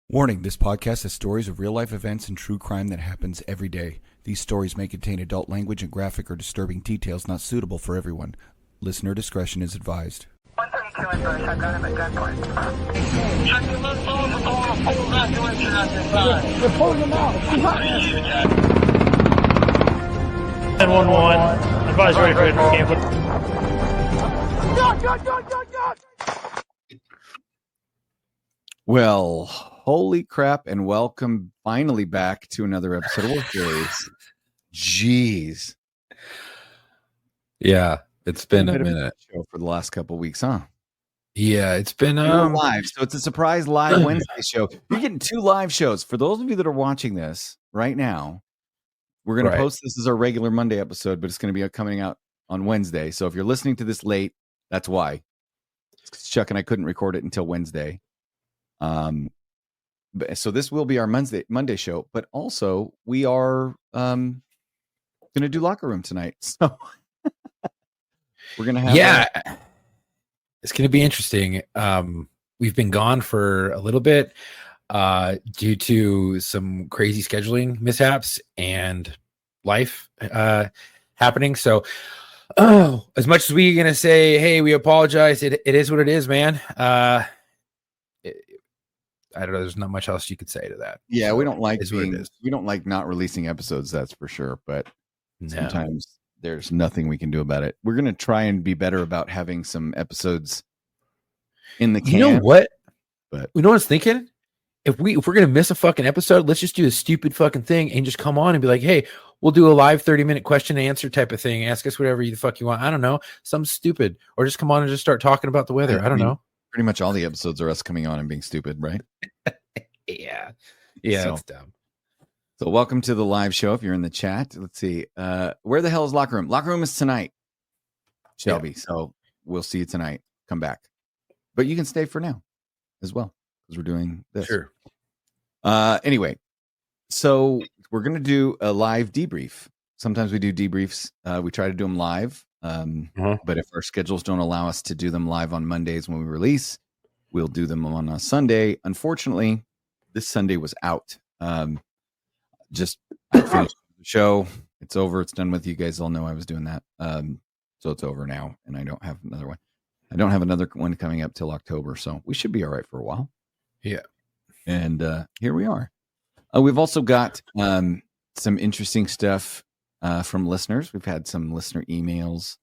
Warning, this podcast has stories of real-life events and true crime that happens every day. These stories may contain adult language and graphic or disturbing details not suitable for everyone. Listener discretion is advised. 132 in Bush, I've got him at gunpoint. Check your left phone for going full evacuation on this side. They're pulling them out. 10-1-1. Advise ready for camp. Well, holy crap, and welcome finally back to another episode of Work Series. Jeez. Yeah, it's been a Bit of minute. Show for the last couple of weeks, huh? Yeah, it's been live. So it's a surprise live Wednesday show. You're getting two live shows. For those of you that are watching this right now, we're going to post this as our regular Monday episode, but it's going to be coming out on Wednesday. So if you're listening to this late, that's why. Chuck and I couldn't record it until Wednesday. So this will be our Monday show, but also we are going to do locker room tonight. So we're going to have it's going to be interesting. We've been gone for a little bit due to some crazy scheduling mishaps and life happening. So as much as we're going to say, hey, we apologize, it is what it is, man. I don't know. There's not much else you could say to that. Yeah, we don't like we don't like not releasing episodes, that's for sure. But sometimes there's nothing we can do about it. We're gonna try and be better about having some episodes in the can. You know what? But you know what I was thinking? If we're gonna miss a fucking episode, let's just do a stupid fucking thing and just come on and be like, hey, we'll do a live 30-minute question and answer type of thing. Ask us whatever the fuck you want. I don't know, something stupid, or just come on and just start talking about the weather. I don't know. Pretty much all the episodes are us coming on and being stupid, right? Yeah, so, that's dumb. So welcome to the live show. If you're in the chat, let's see. Where the hell is locker room? Locker room is tonight, Shelby. Yeah. So we'll see you tonight. Come back, but you can stay for now as well because we're doing this. Sure. Anyway, so we're gonna do a live debrief. Sometimes we do debriefs. We try to do them live. But if our schedules don't allow us to do them live on Mondays when we release, we'll do them on a Sunday. Unfortunately, this Sunday was out. I finished the show. It's over. It's done with. You guys all know I was doing that. So it's over now, and I don't have another one. I don't have another one coming up till October, so we should be all right for a while. Yeah. And here we are. We've also got some interesting stuff from listeners. We've had some listener emails.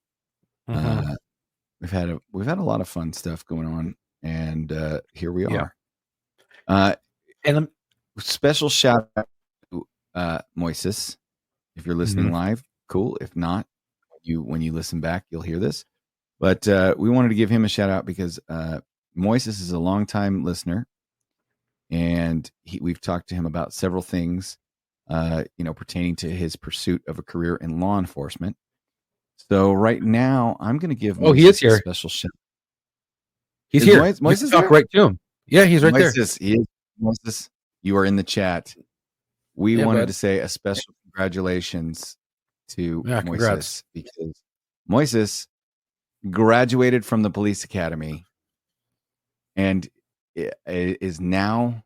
We've had a lot of fun stuff going on, and here we are. And special shout out to Moises. If you're listening live, cool. If not, when you listen back, you'll hear this. But we wanted to give him a shout out because Moises is a longtime listener, and we've talked to him about several things. Pertaining to his pursuit of a career in law enforcement. So right now, I'm going to give Moises he is here. A special shout. He's here. Moises talk right to him. Yeah, he's right there. He is. Moises, you are in the chat. We wanted to say a special congratulations to Moises congrats. Because Moises graduated from the police academy and is now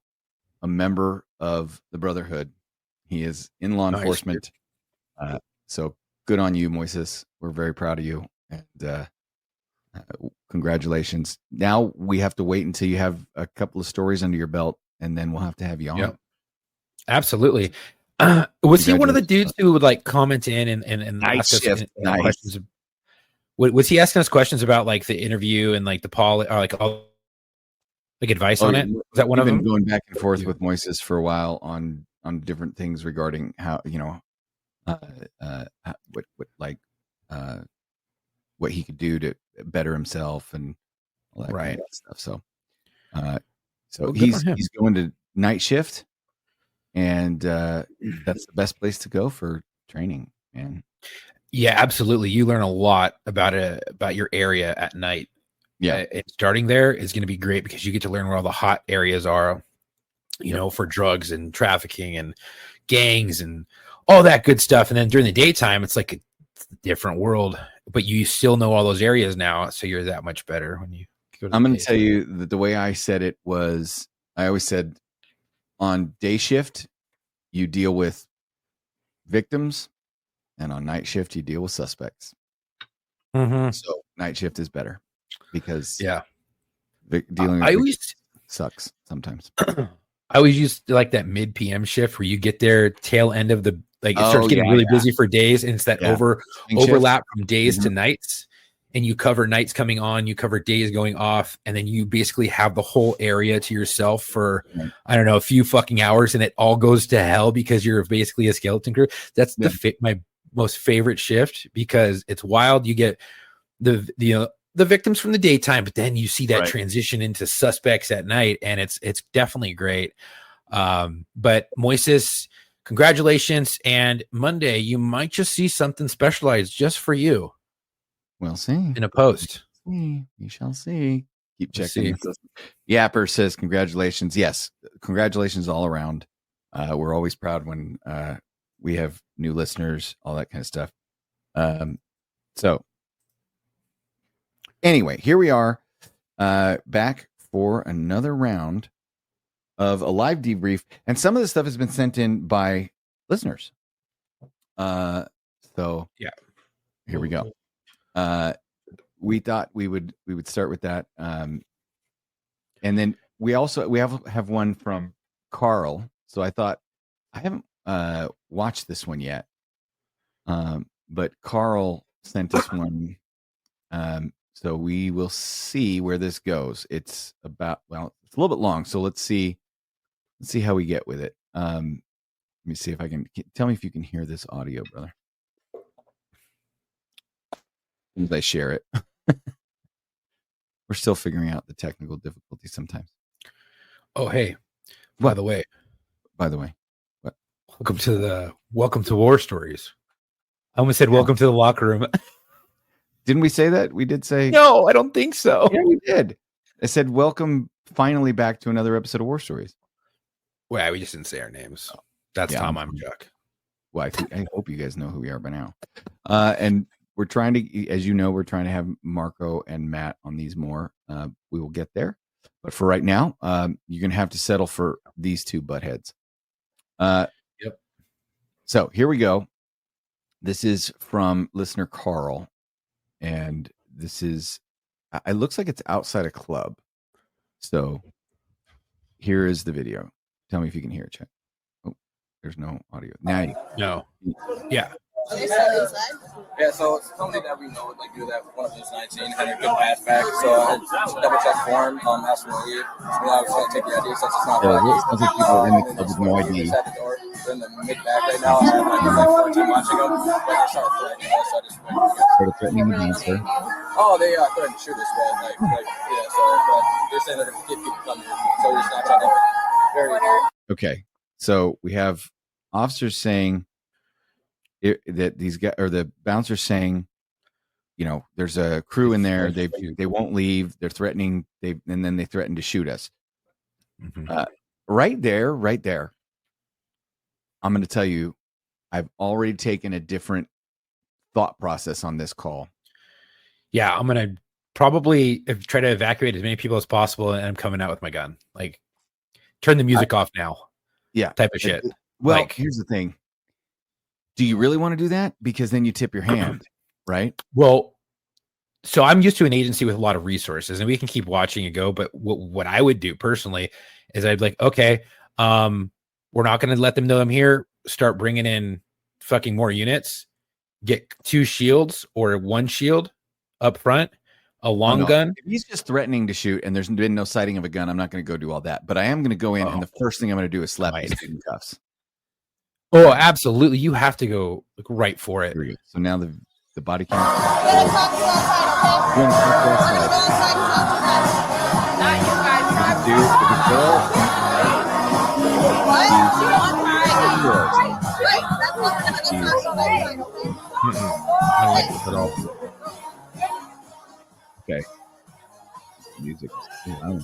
a member of the Brotherhood. He is in law enforcement. So good on you, Moises. We're very proud of you. And congratulations. Now we have to wait until you have a couple of stories under your belt, and then we'll have to have you on. Yep. Absolutely. Was he one of the dudes who would like comment in and ask us questions? Was he asking us questions about like the interview and like the all like advice on it? Was that one of them? I've been going back and forth with Moises for a while on different things regarding how what he could do to better himself and all that kind of stuff. So he's going to night shift, and that's the best place to go for training, man. Yeah, absolutely. You learn a lot about your area at night. Yeah, and starting there is going to be great because you get to learn where all the hot areas are. For drugs and trafficking and gangs and all that good stuff. And then during the daytime, it's like a different world, but you still know all those areas now. So you're that much better when you go to I'm going to tell you that the way I said it was, I always said on day shift, you deal with victims, and on night shift, you deal with suspects. So night shift is better because dealing with victims sucks sometimes. I always use like that mid PM shift where you get there tail end of the it starts getting really busy for days, and it's that overlap from days to nights, and you cover nights coming on, you cover days going off, and then you basically have the whole area to yourself for I don't know, a few fucking hours, and it all goes to hell because you're basically a skeleton crew. That's my most favorite shift because it's wild. You get the victims from the daytime, but then you see that transition into suspects at night, and it's definitely great. But Moises, congratulations, and Monday you might just see something specialized just for you. We'll see in a post. We shall see. Keep checking. Yapper says congratulations. Yes, congratulations all around. We're always proud when we have new listeners, all that kind of stuff. So anyway, here we are back for another round of a live debrief, and some of this stuff has been sent in by listeners. So yeah, here we go. We thought we would start with that, and then we have one from Carl. So I thought I haven't watched this one yet, but Carl sent us one. So we will see where this goes. It's about it's a little bit long, so let's see how we get with it. Let me see if I can tell me if you can hear this audio, brother. As I share it. We're still figuring out the technical difficulties sometimes. Oh, hey. By the way. What? Welcome to War Stories. I almost said welcome to the locker room. Didn't we say that? We did say. No, I don't think so. Yeah, we did. I said welcome finally back to another episode of War Stories. Well, we just didn't say our names. That's Tom. I'm Chuck. Well, I hope you guys know who we are by now. And we're trying to, as you know, we're trying to have Marco and Matt on these more. We will get there. But for right now, you're going to have to settle for these two buttheads. Yep. So here we go. This is from listener Carl. And this is, it looks like it's outside a club. So here is the video. Tell me if you can hear it, Chuck. Oh, there's no audio. Now you. No. Yeah. Yeah, so somebody that we know would like do that. One of those 19 had a good pass back, so I double check form. Asked for a lead. I was going to take the ID since it's not. Sounds like people are in the club with no ID. They're in the mid back right now. I'm like 14 watching them, but they started threatening us. So I just started threatening the dancer. Oh, they threatened to shoot us, but but they're saying they're going to keep people coming. So we're just not trying to very. Okay, so we have officers saying that these guys or the bouncers saying, you know, there's a crew in there. They won't leave. They're threatening. And then they threaten to shoot us. Mm-hmm. Right there. I'm going to tell you, I've already taken a different thought process on this call. Yeah, I'm going to probably try to evacuate as many people as possible, and I'm coming out with my gun. Like, turn the music off now. Yeah, type of shit. Well, here's the thing. Do you really want to do that? Because then you tip your hand, right? Well, so I'm used to an agency with a lot of resources, and we can keep watching it go. But what I would do personally is I'd be like, okay, we're not going to let them know I'm here. Start bringing in fucking more units. Get 2 shields or 1 shield up front, a long gun. If he's just threatening to shoot and there's been no sighting of a gun, I'm not going to go do all that. But I am going to go in, and the first thing I'm going to do is slap his in cuffs. Oh, absolutely. You have to go right for it. So now the body count. I don't like this at all. Okay. Music. I'm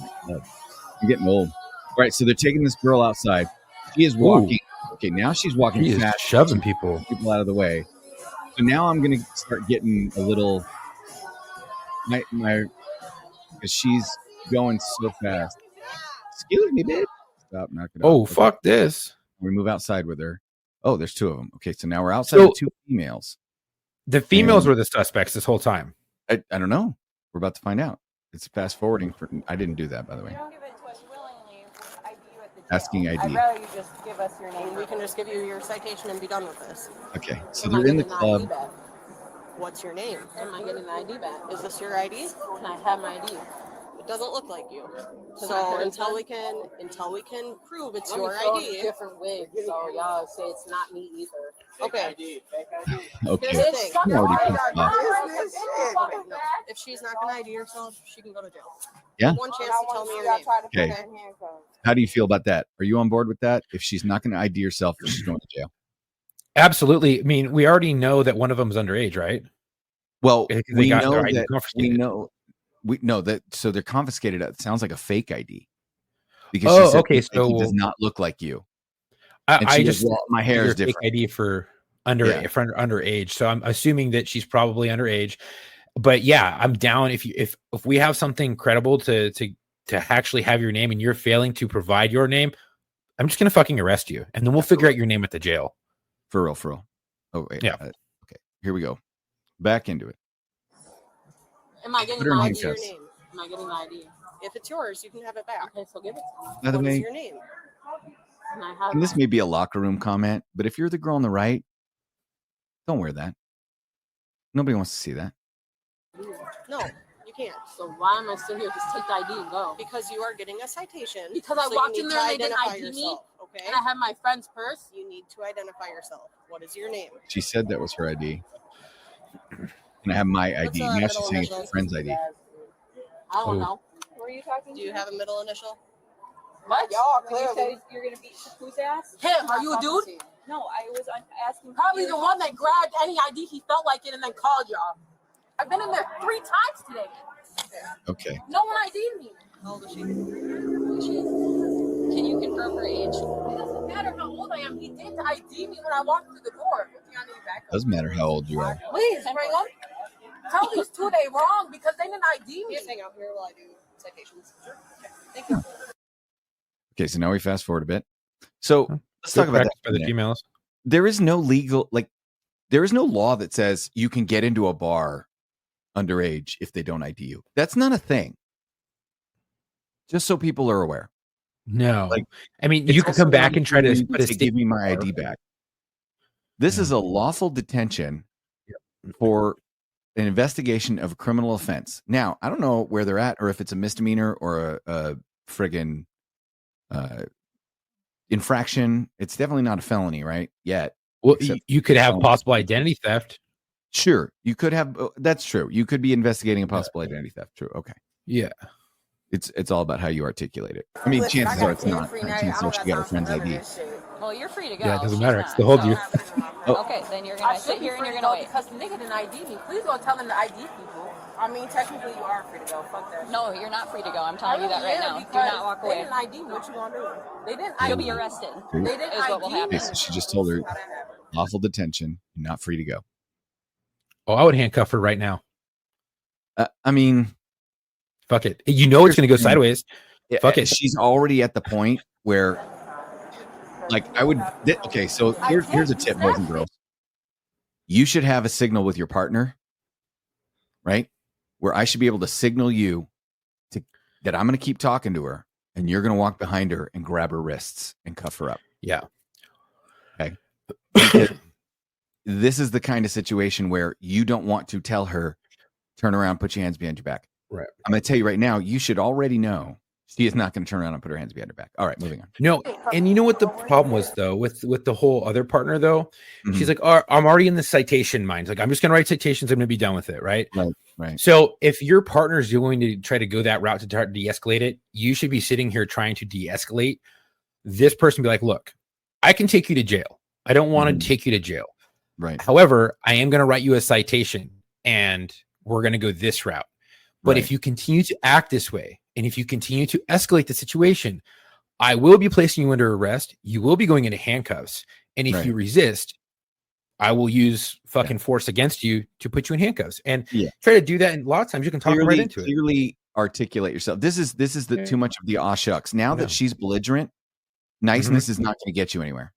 getting old. All right, so they're taking this girl outside. She is walking. Ooh. Okay, now she's walking fast, shoving people out of the way. So now I'm gonna start getting a little my because she's going so fast. Excuse me, bitch. laptop, knock it Oh, off. fuck this. We move outside with her. Oh, there's two of them. Okay, so now we're outside So- with two females. The females And- were the suspects this whole time. I don't know. We're about to find out. It's fast forwarding. I didn't do that, by the way. You don't give it to us willingly. We'll ID you at the jail. Asking I'd ID. rather you just give us your name. And we can just give you your citation and be done with this. Okay, so Am I they're in the getting an ID club. back? What's your name? Am I getting an ID back? Is this your ID? Can I have my ID? It doesn't look like you. Can I So put it until on? we can prove it's Let me your throw ID. different wigs, so y'all say it's not me either. Okay. Okay. Here's the thing. I'm already pissed off. Okay, no. If she's not gonna ID herself, she can go to jail. Yeah. One chance to tell me your name. Okay. How do you feel about that? Are you on board with that? If she's not going to ID herself, she's going to jail. Absolutely. I mean, we already know that one of them is underage, right? Well, Because they we got know their ID that confiscated. we know that. So they're confiscated. It sounds like a fake ID because she said okay. this ID So does not look like you. And I she just goes, well, my hair your is fake different. ID for Yeah. underage. So I'm assuming that she's probably underage. But yeah, I'm down if we have something credible to actually have your name and you're failing to provide your name, I'm just gonna fucking arrest you, and then we'll figure out your name at the jail. For real. Oh wait. Yeah. Okay. Here we go. Back into it. Am I getting Put her in my What's ID? your handcuffs. name? Am I getting my ID? If it's yours, you can have it back. Okay, so give it to me. By the What is way, your name? Can I have and this may be a locker room comment, but if you're the girl on the right, don't wear that. Nobody wants to see that. No, you can't. So why am I still here? Just take the ID and go. Because you are getting a citation. Because I so walked you in need there to and they didn't identify ID me? yourself, okay? And I have my friend's purse. You need to identify yourself. What is your name? She said that was her ID. Can I have my What's ID? the Now middle she's saying it's her initials? friend's ID. I don't Oh. know. Who are you talking Do to? you have a middle initial? What? Y'all clearly. You're gonna beat whose ass? Him? Are you a dude? No, I was asking. Probably the one that grabbed any ID he felt like it and then called y'all. I've been in there 3 times today. Okay. No one ID'd me. How old is she? Can you confirm her age? It doesn't matter how old I am. He did ID me when I walked through the door. Doesn't matter how old you are. Please bring them. Tell these two they wrong because they didn't ID me. Just hang out here while I do citations. Sure. Okay. Thank you. Okay, so now we fast forward a bit. So let's talk about that. Practice by the females. There is no legal, there is no law that says you can get into a bar underage if they don't ID you. That's not a thing. Just so people are aware. No, Like, I mean, It's you could also come back not and try to illegal put a give me my statement. ID back. This is a lawful detention for an investigation of a criminal offense. Now, I don't know where they're at or if it's a misdemeanor or a friggin' infraction. It's definitely not a felony, right? Yet. Well, Except you could have felonies. possible identity theft. Sure, you could have. That's true. You could be investigating a possible identity theft. True. Okay. Yeah. It's all about how you articulate it. I mean, chances are it's not. Chances are she got her friend's ID. Well, you're free to go. Yeah, it doesn't She's matter. not, It's to hold you. Oh. Okay, then you're I gonna should sit be here and free you're to gonna go wait. because the nigga didn't ID me. Please don't tell them to ID people. I mean, technically, you are free to go. Fuck that. No, you're not free to go. I'm I telling you that really right am now. Do because not walk they away. didn't ID me. What you gonna do? They didn't You'll ID be me. arrested. They didn't Is what will ID happen. me. Okay, so she just told her lawful detention, not free to go. Oh, I would handcuff her right now. I mean, Fuck it. You know it's going to go sideways. Fuck it. She's already at the point where, I would. Okay, so here's a tip, boys and girls. You should have a signal with your partner, right? Where I should be able to signal you that I'm going to keep talking to her, and you're going to walk behind her and grab her wrists and cuff her up. Yeah. Okay. Because this is the kind of situation where you don't want to tell her, turn around, put your hands behind your back. Right. I'm going to tell you right now, you should already know she is not going to turn around and put her hands behind her back. All right, moving on. No, and you know what the problem was though with the whole other partner though? Mhm. She's like, oh, I'm already in the citation mind. Like, I'm just gonna write citations. I'm gonna be done with it, right? Right. So if your partner's going to try to go that route to try to de-escalate it, you should be sitting here trying to de-escalate this person. Be like, look, I can take you to jail. I don't want to Mhm. take you to jail. Right. However, I am going to write you a citation and we're going to go this route. But Right. if you continue to act this way, and if you continue to escalate the situation, I will be placing you under arrest. You will be going into handcuffs. And if Right. you resist, I will use fucking force against you to put you in handcuffs. And Yeah. try to do that. And a lot of times you can talk them right into it. Clearly articulate yourself. This is the too much of the aw shucks. Now Yeah. that she's belligerent, Niceness is not going to get you anywhere.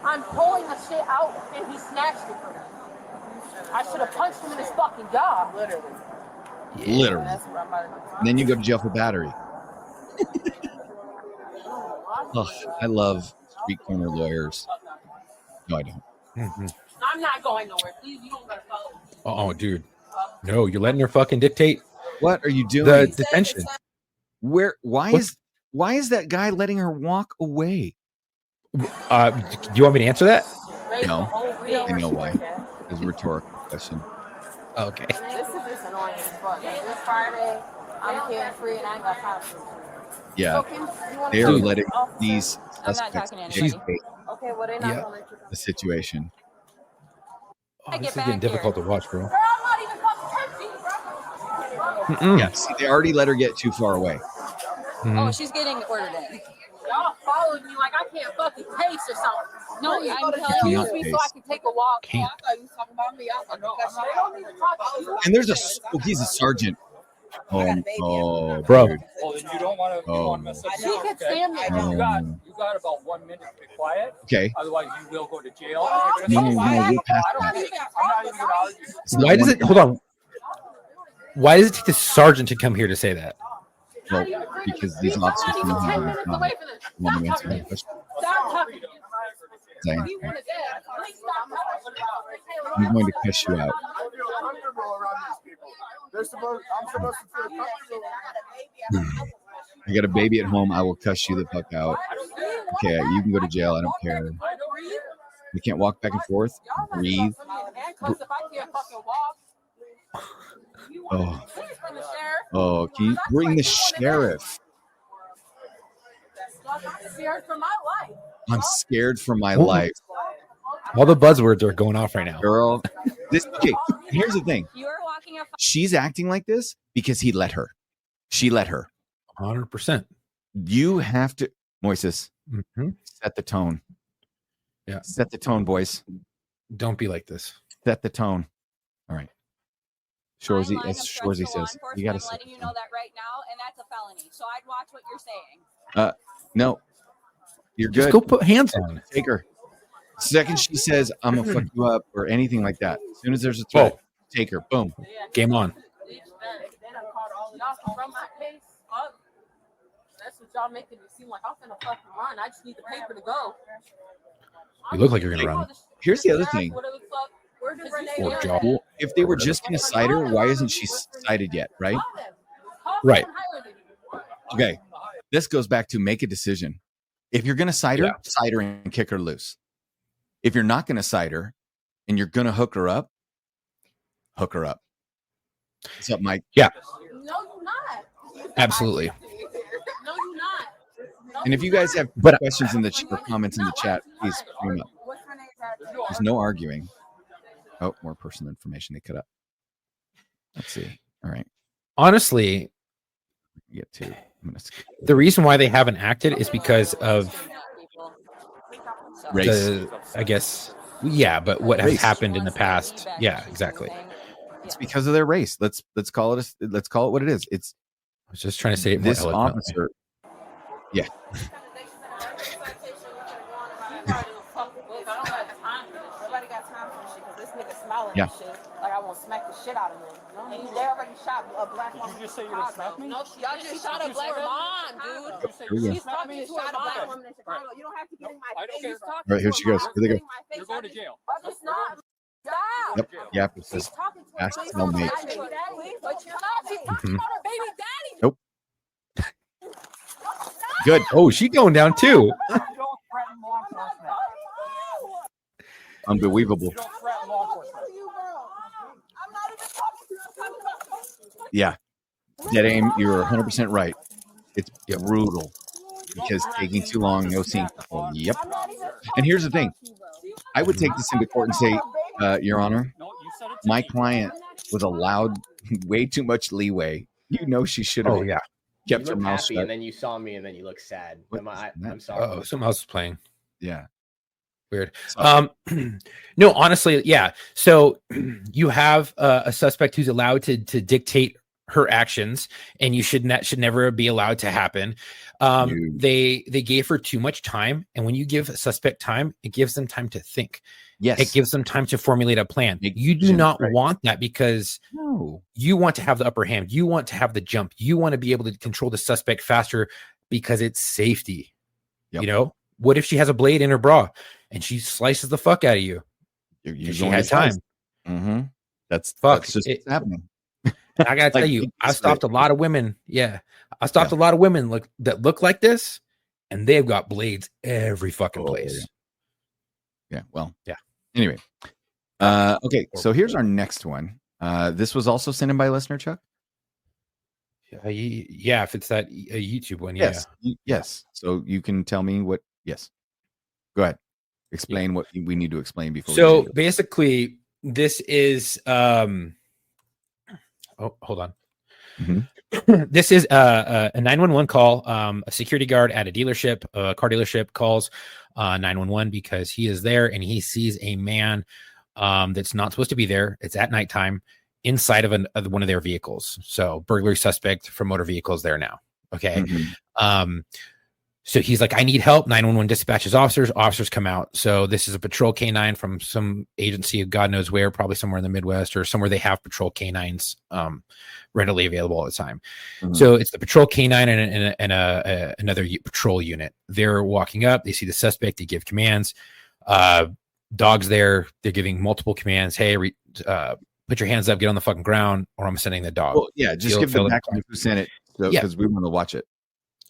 I'm pulling the shit out, and he snatched it from me. I should have punched him in his fucking jaw. Literally. Literally. That's what I'm about to do. And then you go to jail for battery. Oh, I love street corner lawyers. No, I don't. I'm not going nowhere. Please, you don't gotta follow me. Oh, dude. No, you're letting her fucking dictate What are you doing? the detention. Where? Why is that guy letting her walk away? Do you want me to answer that? No, I know why. It's a rhetorical question. Okay. This is just annoying as fuck. Like, this Friday, I'm carefree and I ain't got time for it. Yeah, So, Kim, you wanna they are go to letting the office? these I'm not suspects talking to dictate anybody. Okay, well, they're not Yeah. gonna let you go. the situation. Oh, I this get is getting back difficult here. to watch, bro. Girl, I'm not even fucking touching, bro. Yeah, see, they already let her get too far away. Oh, she's getting ordered in. Y'all followed me like I can't fucking pace or something. No, Please I'm go to telling you. excuse me so I can take a walk. Can't. I thought you was talking about me. I thought they don't need to talk to you. And there's he's a sergeant. Oh, Bro. dude. Well, then you don't want to. Oh. Mess She can stand me. Oh. You got about 1 minute to be quiet. Okay. Otherwise, you will go to jail. No, we're past I'm not that. even going to argue. Why does it? Hold on. Why does it take the sergeant to come here to say that? Well, because these officers He's don't 10 have minutes away from this. want to Stop answer talking. that question. Stop talking. Saying, He wanted that. Please stop talking. I'm going to cuss you out. I got a baby at home. I will cuss you the fuck out. Okay, you can go to jail. I don't care. You can't walk back and forth. Breathe. Oh, oh, can you bring the sheriff? I'm scared for my life. I'm scared for my Ooh. life, All the buzzwords are going off right now. girl. Okay, here's the thing. You are walking a She's acting like this because he let her. She let her. 100%. You have to, Moises, Mm-hmm. set the tone. Yeah. Set the tone, boys. Don't be like this. Set the tone. All right. Shorzy, fine line as of threats Shorzy to law says, you got to enforcement. I'm letting you know that right now, and that's a felony. So I'd watch what you're saying. No, you're Just good. go put hands on. Take her. Second she says, I'm going to fuck you up or anything like that. As soon as there's a threat, take her. Boom. Game on. That's what y'all making it seem like. I'm gonna fucking run. I just need the paper to go. You look like you're going to run. Here's the other thing. Where did Renee Or go? jaw. Well, if they were just going to cite her, why isn't she cited yet? Right? Right. Okay. This goes back to make a decision. If you're going to cite her, cite her and kick her loose. If you're not going to cite her and you're going to hook her up, hook her up. What's up, Mike? No, you're not. Absolutely. No, you're not. No, And if you guys have But- questions in the or comments in the chat, please bring them up. What's Renee's address? There's no arguing. Oh, more personal information they cut up. Let's see. All right. Honestly, Get to. I'm gonna skip the reason why they haven't acted is because of So- Race. I guess, yeah, but what has Race. happened in the past. Yeah, exactly. It's because of their race. Let's call it let's call it what it is. It's I was just trying to say it more this eloquently. officer. Yeah. Nobody got time for this shit because this nigga smiling Yeah. and shit. Like I want to smack the shit out of him. And they already shot a black woman. you just say in you're gonna Chicago. smack me? No, she shot a black mom, dude. Here we go. She's talking to a black woman in Chicago. You don't have to get in my I don't face. care. She's talking All right, here to she a goes. mom. Here they go. Getting my face. You're going to jail. It's not. Stop. Yep. Yeah. It She's says talking to ask her baby cellmate. daddy. But you're not. She's talking about her baby daddy. Nope. Good. Oh, she going down too. You don't threaten law enforcement. Unbelievable. You don't threaten law enforcement. I'm not even talking to you. I'm talking about Yeah. Dead aim. You're 100% right. It's brutal because taking too long, no seeing people. Yep. And here's the thing. I would take this into court and say, Your Honor, No, you said it to my me. client was allowed way too much leeway. You know she should have Oh yeah. kept You her look mouth happy, shut. and then you saw me, and then you look sad. What Am I, is that? I'm sorry. Oh, something else is playing. Yeah. Weird. So- No, honestly, yeah. So you have a suspect who's allowed to dictate her actions, and you should never be allowed to happen. They gave her too much time, and when you give a suspect time, it gives them time to think. Yes, it gives them time to formulate a plan. You do not want that, because you want to have the upper hand. You want to have the jump. You want to be able to control the suspect faster because it's safety. Yep. You know, what if she has a blade in her bra and she slices the fuck out of you? She had time. Mm-hmm. That's just what's happening. I gotta tell you, I stopped a lot of women. Yeah, I stopped a lot of women that look like this, and they've got blades every fucking place. Yeah. Well. Yeah. Anyway. Okay. So here's our next one. This was also sent in by listener Chuck. Yeah. If it's that YouTube one. Yes. Yeah. Yes. So you can tell me what. Yes. Go ahead. Explain what we need to explain before. So basically, this is. Oh, hold on. Mm-hmm. This is a 911 call. A security guard at a dealership, a car dealership, calls 911 because he is there and he sees a man that's not supposed to be there. It's at nighttime inside of one of their vehicles. So burglary suspect for motor vehicles there now. Okay. Mm-hmm. So he's like, I need help. 911 dispatches officers. Officers come out. So this is a patrol canine from some agency of God knows where, probably somewhere in the Midwest or somewhere they have patrol canines readily available all the time. Mm-hmm. So it's the patrol canine and another patrol unit. They're walking up. They see the suspect. They give commands. Dogs there. They're giving multiple commands. Hey, put your hands up. Get on the fucking ground, or I'm sending the dog. Well, yeah, just give the background who sent it, because we want to watch it.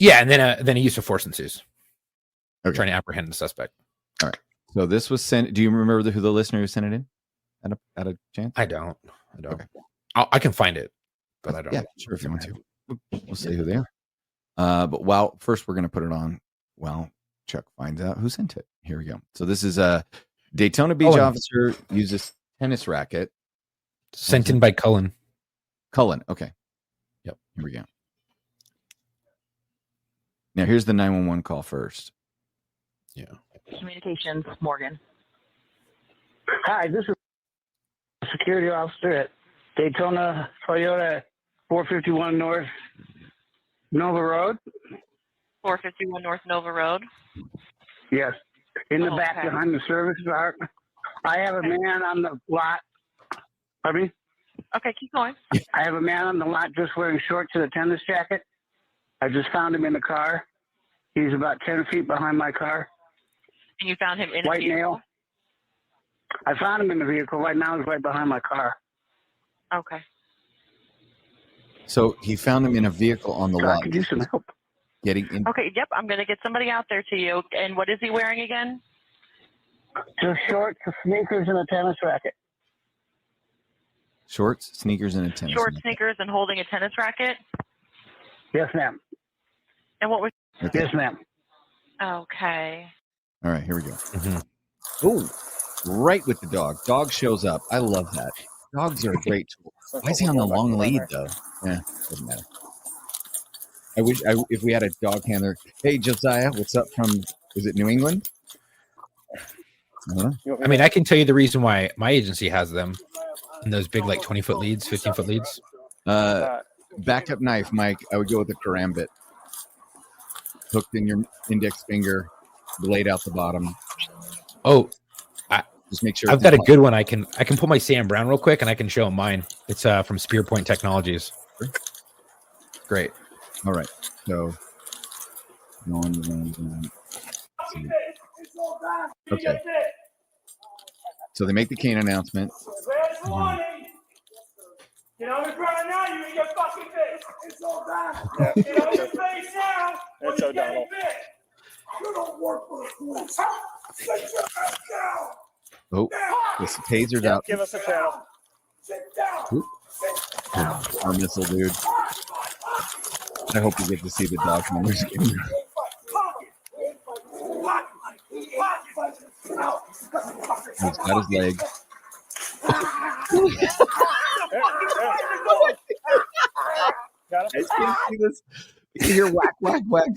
Yeah, and then a use of force ensues. Okay. Trying to apprehend the suspect. All right. So this was sent. Do you remember who the listener who sent it in? At a chance? I don't. Okay. I can find it, but I don't. Yeah, sure. If you want to, we'll see who they are. But first we're going to put it on while Chuck finds out who sent it. Here we go. So this is a Daytona Beach officer uses tennis racket. Sent in by Cullen. Okay. Yep. Here we go. Now, here's the 911 call first. Yeah. Communications, Morgan. Hi, this is a security officer at Daytona Toyota 451 North Nova Road. 451 North Nova Road? Yes. In the back behind the service bar. I have a man on the lot. Pardon me? Okay, keep going. I have a man on the lot just wearing shorts and a tennis jacket. I just found him in the car. He's about 10 feet behind my car. And you found him in a white vehicle? male. I found him in the vehicle. Right now he's right behind my car. Okay. So he found him in a vehicle on the lot. Could use some help. Getting in. Okay, yep. I'm going to get somebody out there to you. And what is he wearing again? Just shorts, sneakers, and a tennis racket. Shorts, sneakers, and a tennis racket. Shorts, sneakers, and holding a tennis racket? Yes, ma'am. And what was... Okay. Yes, ma'am. Okay. All right, here we go. Mm-hmm. Oh, right with the dog. Dog shows up. I love that. Dogs are a great tool. Why is he on the long lead, though? Yeah, doesn't matter. I wish if we had a dog handler. Hey, Josiah, what's up from, is it New England? I mean, I can tell you the reason why my agency has them in those big, like 20-foot leads, 15-foot leads. Backup knife, Mike. I would go with the karambit. Hooked in your index finger, blade out the bottom. Oh, just make sure. I've got a good one. I can pull my Sam Brown real quick, and I can show him mine. It's from Spear Point Technologies. Great. All right. So, okay. So they make the cane announcement. Mm-hmm. Get on the ground now, you in your fucking face. It's all down. Get on your face now. It's O'Donnell. You don't work for the police. Sit your ass down. Oh, this taser's out. Give us a channel. Sit down. Our missile, dude. I hope you get to see the documentaries. He's got his leg. I can see this. You hear whack, whack, whack.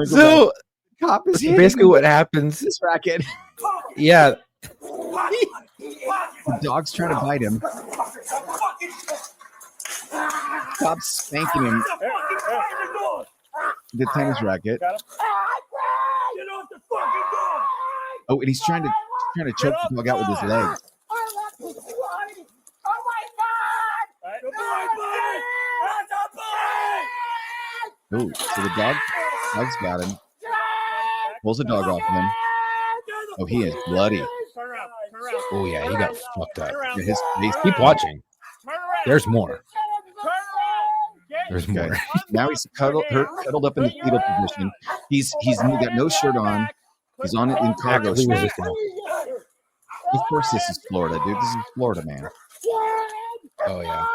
So, cop is basically what happens. This racket. Yeah. The dog's trying to bite him. cop's spanking him with the tennis racket. Get off the fucking dog! Oh, and he's trying to choke the dog out with his legs. Oh, so the dog's got him. Pulls the dog off of him. Oh, he is bloody. Oh yeah, he got fucked up. Yeah, his face. Keep watching. There's more. There's more. Okay. Now he's cuddled up in the fetal position. He's got no shirt on. He's on it in cargo shorts. Of course, this is Florida, dude. This is Florida, man. Oh yeah.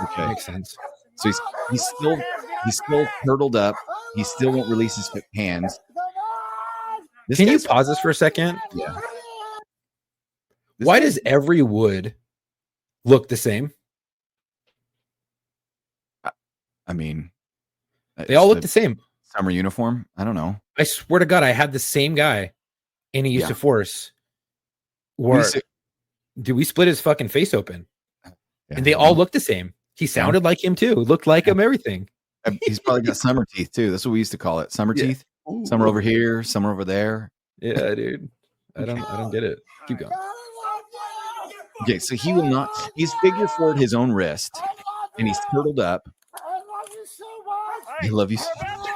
Okay, Makes sense. so he's still turtled up. He still won't release his hands. Can you pause this for a second? Yeah. Why does every wood look the same? I mean, They all look the same. Summer uniform. I don't know. I swear to God, I had the same guy, and he used to force. Dude, we split his fucking face open, and they all look the same. He sounded like him too. Looked like him. Everything. He's probably got summer teeth too. That's what we used to call it. Summer teeth. Some are over here, some are over there. Yeah, dude. I don't get it. Keep going. Okay, so he will not. He's figure forward his own wrist, and he's turtled up. I love you so much.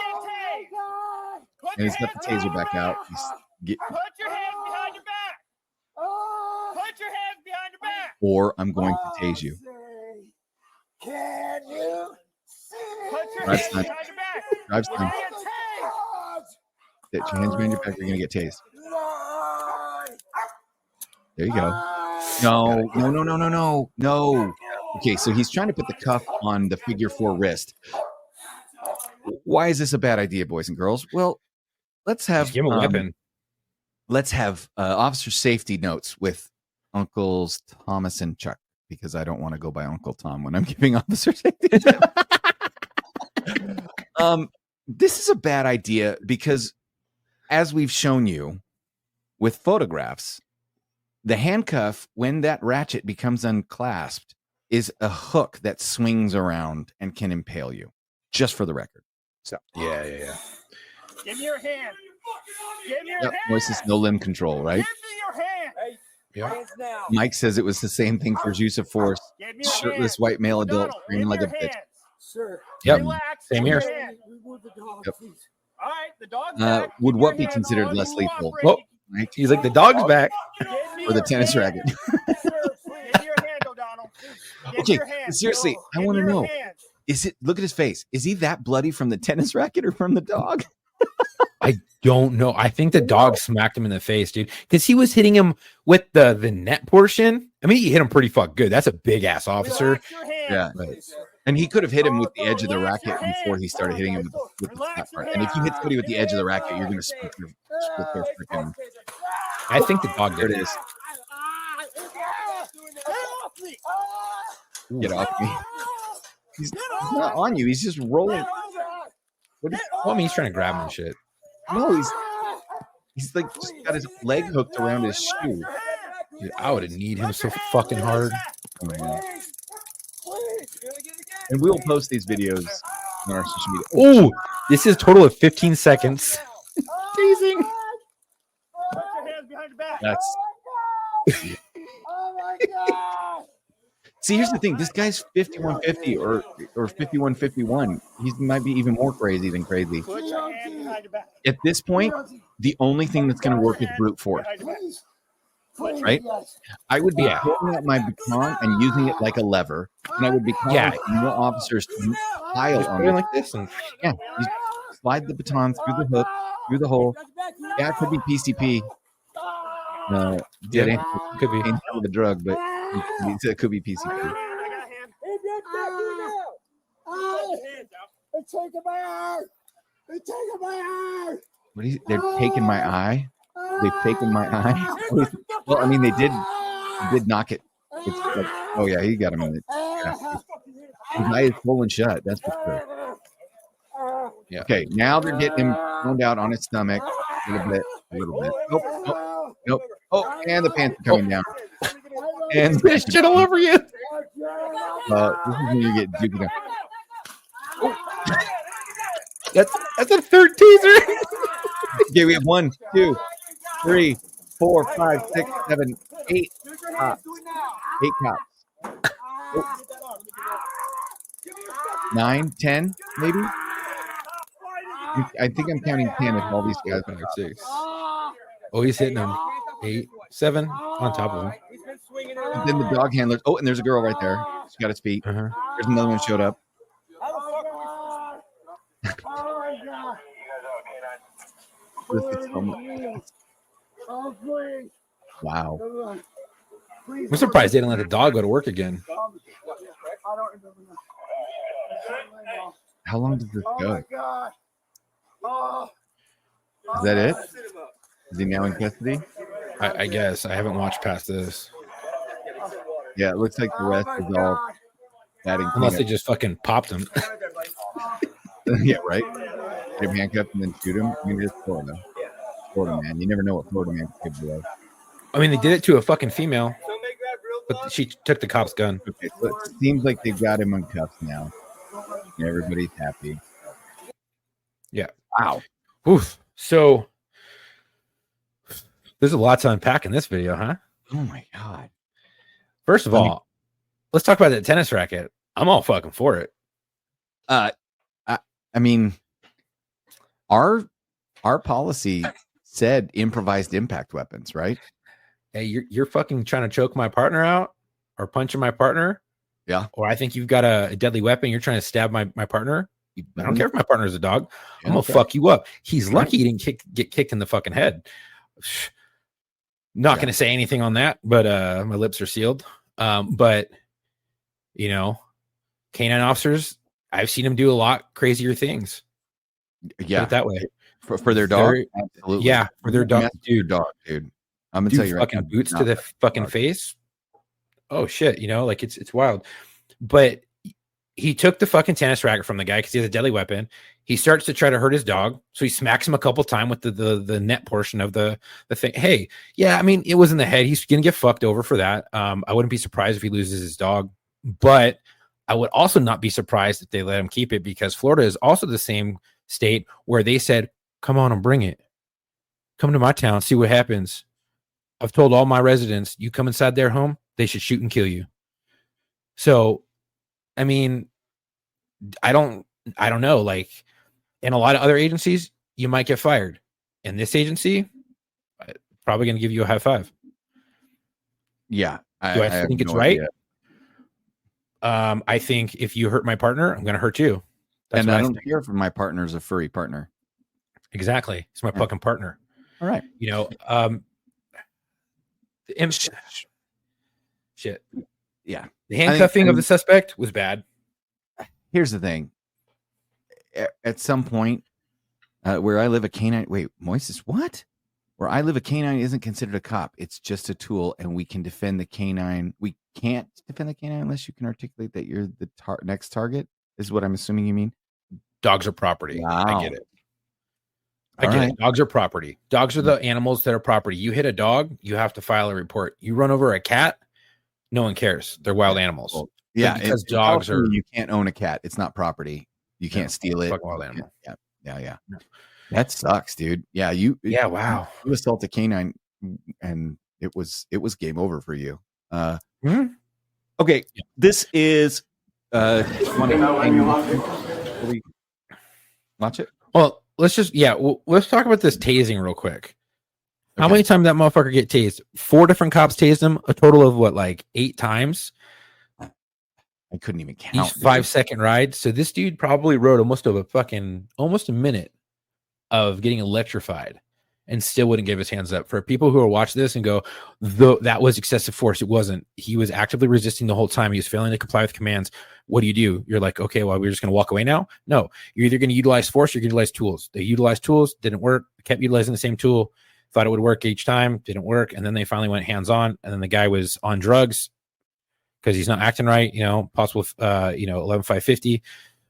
And he's got the taser back out. Put your hands behind your back. Put your hands behind your back. Or I'm going to tase you. Can you put your Drive hands time. behind your back? Drive You're time. gonna get tased. Get your hands behind your back. You're gonna get tased. There you go. No. Okay, so he's trying to put the cuff on the figure four wrist. Why is this a bad idea, boys and girls? Well, let's have give him a weapon. Let's have officer safety notes with Uncles Thomas and Chuck, because I don't want to go by Uncle Tom when I'm giving officer safety. This is a bad idea because, as we've shown you with photographs, the handcuff, when that ratchet becomes unclasped, is a hook that swings around and can impale you. Just for the record. So yeah. Give me your hand. Give me your hand. Voice is no limb control, right? Give me your hand. Yeah. Hands now. Mike says it was the same thing for use of force. Give me your Shirtless hand. white male adult Donald, screaming like give a me your bitch. hands. Sir. Yep. Relax. Same Give here. me your hand. Remove the dog, Yep. please. All right, the dog's back. Would Give what me be your hand, considered dog. less lethal? Cooperate. Well, Mike? he's like, the dog's back. Give me Or the your tennis hand. racket? Sir, please. Give me your hand, O'Donnell. Give Okay, me your hand. seriously, Go. I Give want me to your know. hand. Is it? Look at his face. Is he that bloody from the tennis racket or from the dog? I don't know. I think the dog smacked him in the face, dude, because he was hitting him with the net portion. I mean, he hit him pretty fuck good. That's a big ass officer. Relax your hand, Yeah. please. And he could have hit him with the edge of the Relax your racket before he hand. started hitting him with the Relax flat your part. And if you hit somebody with the hand. edge of the racket, you're going to split their freaking. I think the dog There did it is. Get off me. He's not on you. He's just rolling. What is, Well, I mean, he's trying to grab him and shit. no, he's like just got his leg hooked around his shoe. Dude, I would have need him so fucking hard. And we'll post these videos on our social media. Oh, this is a total of 15 seconds. Teasing. Put your hands behind your back. That's Oh my God. see. Here's the thing. This guy's 5150 or 5151. He might be even more crazy than crazy. Put your hands behind your back. At this point, the only thing that's going to work is brute force. Behind your back. Right? I would be pulling out my baton and using it like a lever, and I would be calling more officers to pile on Going it. like this and Yeah, you slide the baton through the hook, through the hole. Yeah, it could be PCP. No, Yeah, could be. ain't the drug, but it could be PCP. I got a hand. It's taking my eye. It's taking my eye. What is, they're taking my eye. They've taken my eye. Well, I mean, they did knock it. It's like, oh yeah, he got him in it. Yeah. His eye is full and shut. That's for sure. Yeah. Okay, now they're getting him thrown out on his stomach a little bit. Nope. Oh, and the pants are coming down. And this shit all over you. This is when you get juked up. That's a third teaser. Okay, we have 1, 2, 3, 4, 5, 6, 7, 8 cops. 8 cops. 9, 10, maybe. I think I'm counting 10 if all these guys are 6. Oh, he's hitting him. 8, 7 on top of him. And then the dog handlers. Oh, and there's a girl right there. She's got his feet. Uh-huh. There's another one showed up. This is so much. Wow. I'm surprised they didn't let the dog go to work again. How long does this go? Is that it? Is he now in custody? I guess. I haven't watched past this. Yeah, it looks like the rest is all batting. Unless they just fucking popped him. Yeah, right? Get him handcuffed and then shoot him. I mean, it's Florida. Florida man. You never know what Florida man could do. I mean, they did it to a fucking female, but she took the cop's gun. Okay, so it seems like they've got him in cuffs now. And everybody's happy. Yeah. Wow. Oof. So there's a lot to unpack in this video, huh? Oh my God. First of all, let's talk about that tennis racket. I'm all fucking for it. I mean, our policy said improvised impact weapons, right? Hey, you're fucking trying to choke my partner out or punching my partner. Yeah. Or I think you've got a deadly weapon. You're trying to stab my partner. I don't care if my partner is a dog. I'm gonna fuck you up. He's lucky he didn't get kicked in the fucking head. Not gonna say anything on that, but my lips are sealed. But you know, canine officers, I've seen them do a lot crazier things. Yeah, put it that way for their dog. Absolutely, yeah, for their dog, dude. I'm gonna tell you, fucking right boots to the fucking face. Oh shit, you know, like it's wild. But he took the fucking tennis racket from the guy because he has a deadly weapon. He starts to try to hurt his dog, so he smacks him a couple times with the net portion of the thing. Hey, yeah, I mean, it was in the head. He's gonna get fucked over for that. I wouldn't be surprised if he loses his dog, but I would also not be surprised if they let him keep it because Florida is also the same state where they said, "Come on and bring it. Come to my town, see what happens." I've told all my residents, you come inside their home, they should shoot and kill you. So, I mean, I don't know. Like in a lot of other agencies, you might get fired. In this agency, probably going to give you a high five. Yeah. Do I think it's right? I think if you hurt my partner, I'm going to hurt you. That's and I don't care if my partner is a furry partner. Exactly. It's my fucking partner. All right. You know, shit. Yeah. The handcuffing of the suspect was bad. Here's the thing. At some point, where I live, a canine. Wait, Moises, what? Where I live, a canine isn't considered a cop. It's just a tool, and we can defend the canine. We can't defend the canine unless you can articulate that you're the next target. Is what I'm assuming you mean. Dogs are property. Wow. I get it. I get it. Dogs are property. Dogs are the animals that are property. You hit a dog, you have to file a report. You run over a cat, no one cares. They're wild animals. Well, yeah, because dogs are. You can't own a cat. It's not property. You can't steal it. Wild animal. Yeah. That sucks, dude. Yeah, wow. You assault a canine, and it was game over for you. Okay, this is. Watch it. Well, let's talk about this tasing real quick. Okay. How many times that motherfucker get tased? 4 different cops tased him. A total of what, like 8 times? I couldn't even count. Each 5-second ride. So this dude probably rode almost a minute of getting electrified and still wouldn't give his hands up. For people who are watching this and go, that was excessive force. It wasn't. He was actively resisting the whole time. He was failing to comply with commands. What do? You're like, okay, well, we're just going to walk away now? No, you're either going to utilize force or you're going to utilize tools. They utilized tools, didn't work, kept utilizing the same tool, thought it would work each time, didn't work. And then they finally went hands-on. And then the guy was on drugs because he's not acting right, possible, 11-550,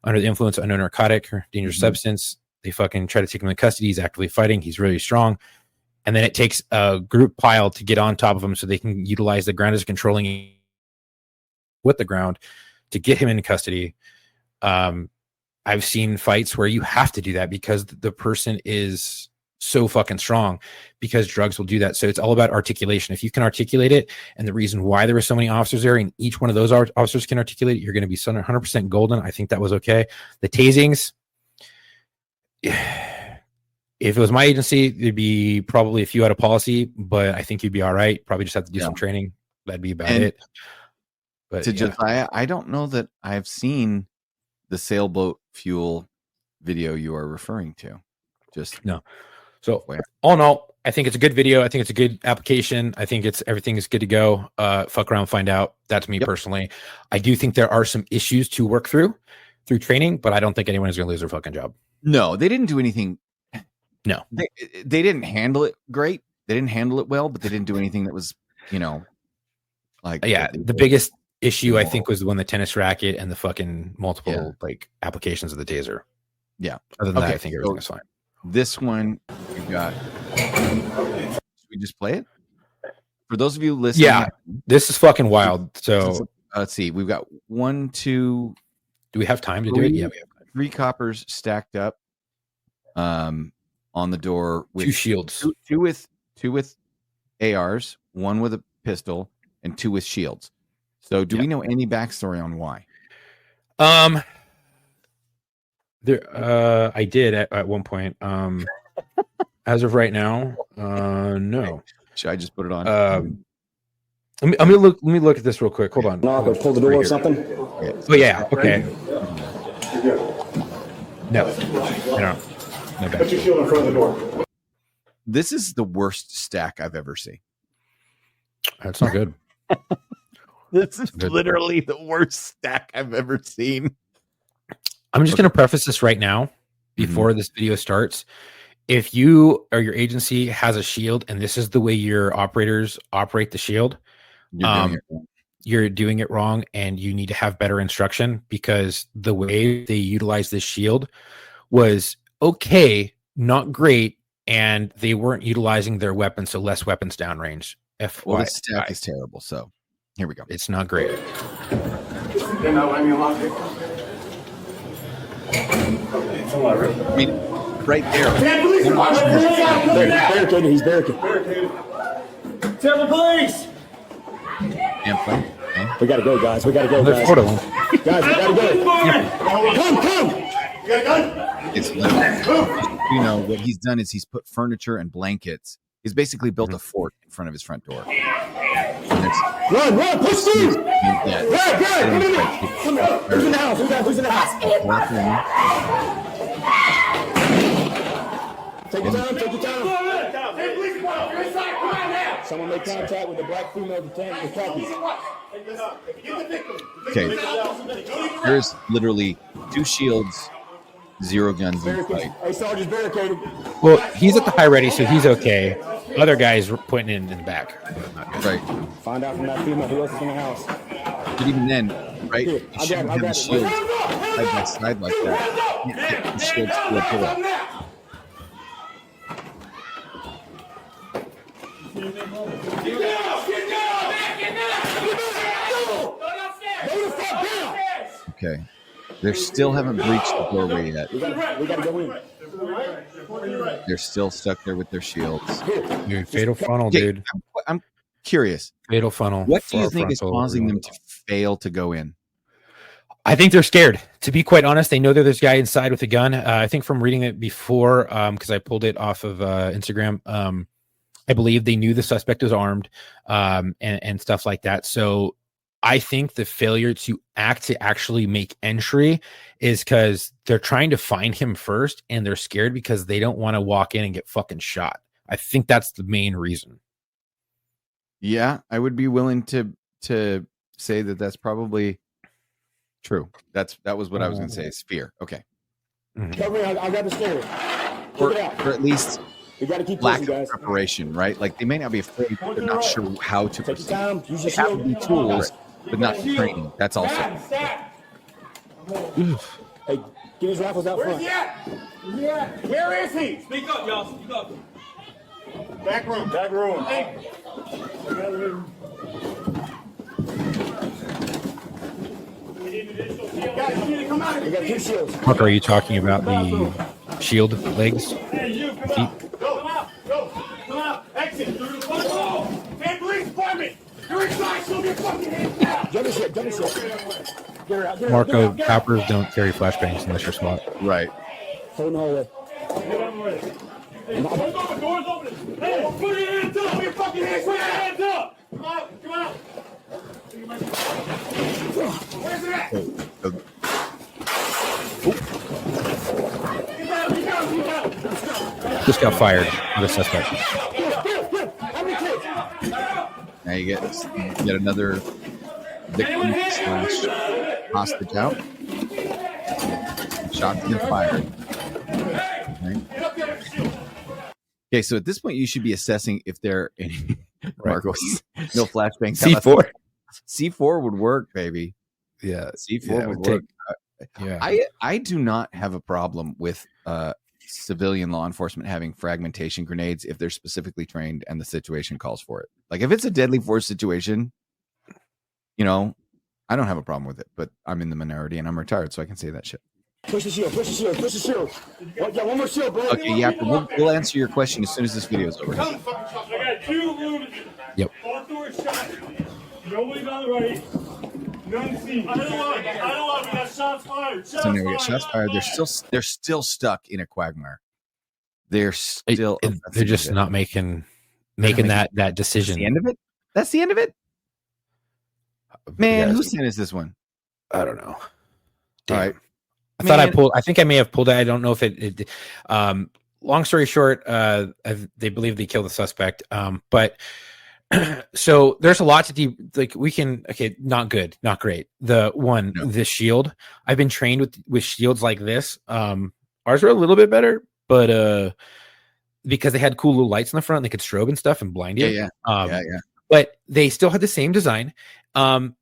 under the influence of a narcotic or dangerous substance. They fucking try to take him into custody. He's actively fighting. He's really strong. And then it takes a group pile to get on top of him so they can utilize the ground as controlling. with the ground to get him into custody. I've seen fights where you have to do that because the person is so fucking strong, because drugs will do that. So it's all about articulation. If you can articulate it, and the reason why there were so many officers there, and each one of those officers can articulate it, you're going to be 100% golden. I think that was okay. The tasings, if it was my agency, there'd be probably a few out of policy, but I think you'd be all right. Probably just have to do some training. That'd be about it. But to Josiah, I don't know that I've seen the sailboat fuel video you are referring to. Just no. So all in all, I think it's a good video. I think it's a good application. I think everything is good to go. Fuck around, find out. That's me personally. I do think there are some issues to work through training, but I don't think anyone is going to lose their fucking job. No, they didn't do anything. No, they didn't handle it great. They didn't handle it well, but they didn't do anything that was, like the biggest issue I think was the one, the tennis racket and the fucking multiple like applications of the taser. Yeah. Other than that, I think everything was fine. This one we got. Should we just play it? For those of you listening, yeah, this is fucking wild. So let's see. We've got 1, 2. Do we have time to do it? Yeah, we have time. 3 coppers stacked up, on the door with 2 shields, two with ARs, 1 with a pistol, and 2 with shields. So, do we know any backstory on why? There, I did at one point. As of right now, no. Should I just put it on? Let me look at this real quick. Hold on. Knock or pull the door or something. Oh yeah. Okay. No. I don't. No. Put your shield in front of the door. This is the worst stack I've ever seen. That's not good. This is literally the worst stack I've ever seen. I'm just going to preface this right now before this video starts. If you or your agency has a shield and this is the way your operators operate the shield, you're doing it wrong, and you need to have better instruction, because the way they utilize this shield was okay, not great, and they weren't utilizing their weapons, so less weapons downrange. Well, this stack is terrible, so here we go. It's not great. I mean, right there. Barricaded. He's barricaded. Tell the police. We gotta go, guys. There's 4 of them. Guys, we gotta go. Come. You got a gun? It's what he's done is he's put furniture and blankets. He's basically built a fort in front of his front door. Run, push through. Who's in the house? Who's in the house? Take your time. Someone make contact with the black female detained with khakis. Okay. There's literally 2 shields, 0 guns in fight. Hey, Sergeant's barricaded. Well, he's at the high ready, so he's okay. Other guys were putting in the back. Right. Find out from that female who else is in the house. But even then, right? You shouldn't have the shields side by side like that. You can't get the shields to a pillar. Okay. They still haven't breached the doorway yet. We gotta go in. They're still stuck there with their shields. Dude, fatal funnel, dude. I'm curious. Fatal funnel. What do you think is causing them to fail to go in? I think they're scared. To be quite honest, they know that there's a guy inside with a gun. I think from reading it before, because I pulled it off of Instagram, I believe they knew the suspect was armed, and stuff like that. So I think the failure to actually make entry is because they're trying to find him first, and they're scared because they don't want to walk in and get fucking shot. I think that's the main reason. Yeah, I would be willing to say that that's probably true. That was what I was going to say. Is fear. Okay. Cover me. I got the stairs. Or at least we got to keep lack pushing, of guys. preparation, right? Like they may not be afraid, but they're not sure how to proceed. Time. Use They your have the tools, but not the training. That's also. Hey, get his rifles out front. Where is he? Speak up, y'all. Speak up. Back room. Hey. We got 2 shields. Mark, are you talking about the shield legs? Hey, you, come out. Go, come out. Go, come out. Exit. Through the front wall. Hey, police department. You're inside. Show me your fucking hands now. Jump in shit. Jump in shit. Get her out. Get her out. Marco, coppers don't carry flashbangs unless you're SWAT. Right. Hold the hallway. Get out of the way. Hey, doors open. Doors open. Hey, put your hands up. Put your fucking hands. Put your hands up. Come out. Come out. Where's it at? Just got fired with a suspect. Now you get another victim / hostage out. Shots get fired. Right. Okay, so at this point, you should be assessing if there are any Marcos, no flashbang. C4. C4 would work, baby. Yeah, C4 would work. I do not have a problem with civilian law enforcement having fragmentation grenades if they're specifically trained and the situation calls for it. Like if it's a deadly force situation, I don't have a problem with it, but I'm in the minority and I'm retired, so I can say that shit. Push the shield. Push the shield. Push the shield. Yeah, one more shield, bro. Okay, yeah, we'll answer your question as soon as this video is over. I got 2 rooms. Yep. Both doors shot. Nobody's on the right. None seen. I don't want. We got shots fired. So now we got shots fired. They're still stuck in a quagmire. They're still. They're just not making that decision. That's the end of it. That's the end of it. Man, whose sin is this one? I don't know. All right. I think I may have pulled it. I don't know if it long story short, they believe they killed the suspect. But so there's a lot to do. Like not good, not great. The shield. I've been trained with shields like this. Ours are a little bit better, but because they had cool little lights in the front, they could strobe and stuff and blind you. Yeah. But they still had the same design.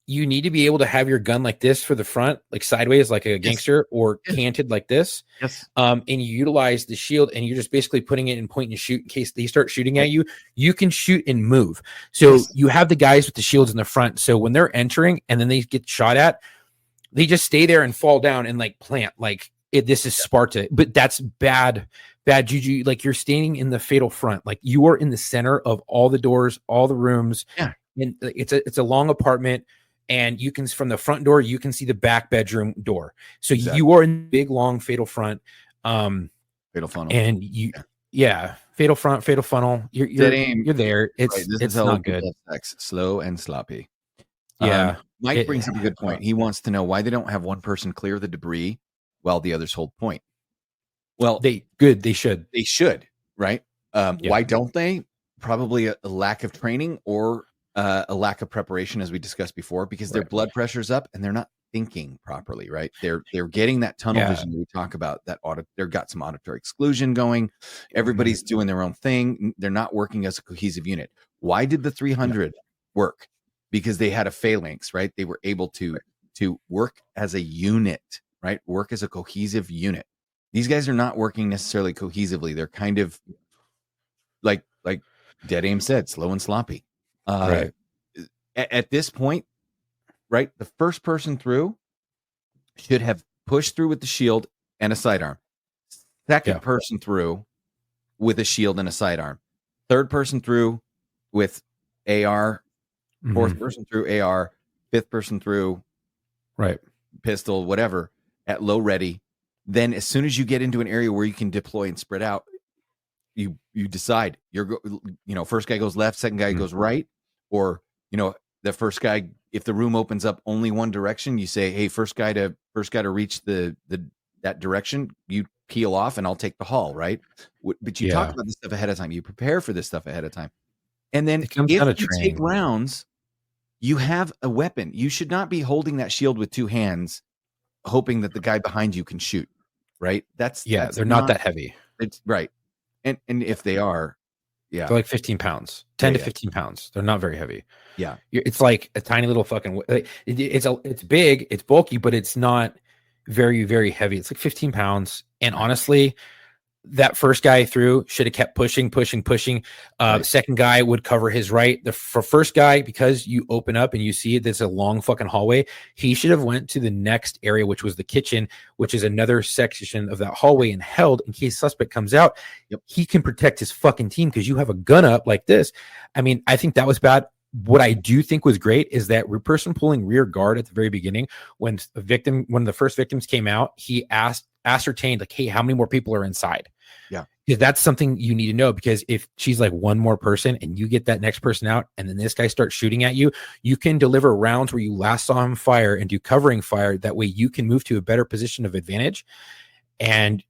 You need to be able to have your gun like this for the front, like sideways, like a gangster, or canted like this. Yes. And you utilize the shield, and you're just basically putting it in point and shoot in case they start shooting at you. You can shoot and move. So you have the guys with the shields in the front. So when they're entering and then they get shot at, they just stay there and fall down and like plant. Like this is Sparta, but that's bad juju. Like you're standing in the fatal front. Like you are in the center of all the doors, all the rooms. Yeah. And it's a long apartment, and you can from the front door you can see the back bedroom door. So you are in the big long fatal front, fatal funnel, and fatal front, fatal funnel. You're there. It's not good. Sex, slow and sloppy. Yeah, Mike brings up a good point. He wants to know why they don't have one person clear the debris while the others hold point. Well, they should. They should, right? Why don't they? Probably a lack of training or a lack of preparation, as we discussed before, because their blood pressure's up and they're not thinking properly, right? They're getting that tunnel vision that we talk about. They've got some auditory exclusion going. Everybody's doing their own thing. They're not working as a cohesive unit. Why did the 300 work? Because they had a phalanx, right? They were able to work as a unit, right? Work as a cohesive unit. These guys are not working necessarily cohesively. They're kind of like Dead Aim said, slow and sloppy. Right. At this point, right, the first person through should have pushed through with the shield and a sidearm. Second person through with a shield and a sidearm. Third person through with AR. Fourth person through AR. Fifth person through, right, pistol, whatever, at low ready. Then as soon as you get into an area where you can deploy and spread out, you decide first guy goes left, second guy goes right, or the first guy, if the room opens up only one direction, you say, hey, first guy to reach that direction, you peel off and I'll take the hall, right? But you talk about this stuff ahead of time. You prepare for this stuff ahead of time. And then if you take rounds, you have a weapon. You should not be holding that shield with two hands, hoping that the guy behind you can shoot, right? That's they're not that heavy. It's right. And if they are, they're like 15 pounds, 10 to 15 pounds. They're not very heavy. Yeah. It's like a tiny little fucking, it's big, it's bulky, but it's not very, very heavy. It's like 15 pounds. And honestly, that first guy through should have kept pushing. Right. Second guy would cover his right. For first guy, because you open up and you see there's a long fucking hallway, he should have went to the next area, which was the kitchen, which is another section of that hallway, and held in case suspect comes out. Yep. He can protect his fucking team because you have a gun up like this. I mean, I think that was bad. What I do think was great is that person pulling rear guard at the very beginning, when the first victims came out, he ascertained like, hey, how many more people are inside? Yeah. Because that's something you need to know, because if she's like one more person and you get that next person out and then this guy starts shooting at you, you can deliver rounds where you last saw him fire and do covering fire. That way you can move to a better position of advantage, and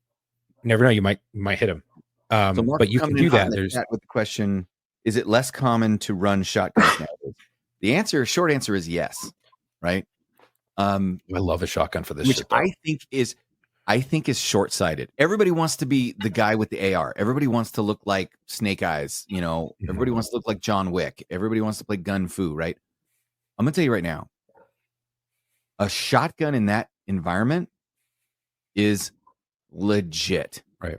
you never know, you might hit him. But you can do that. There's with the question, is it less common to run shotguns nowadays? The short answer is yes. Right. I love a shotgun for this, which shit, though. I think is short-sighted. Everybody wants to be the guy with the AR. Everybody wants to look like Snake Eyes. You know, everybody wants to look like John Wick. Everybody wants to play Gun Fu, right? I'm gonna tell you right now, a shotgun in that environment is legit, right?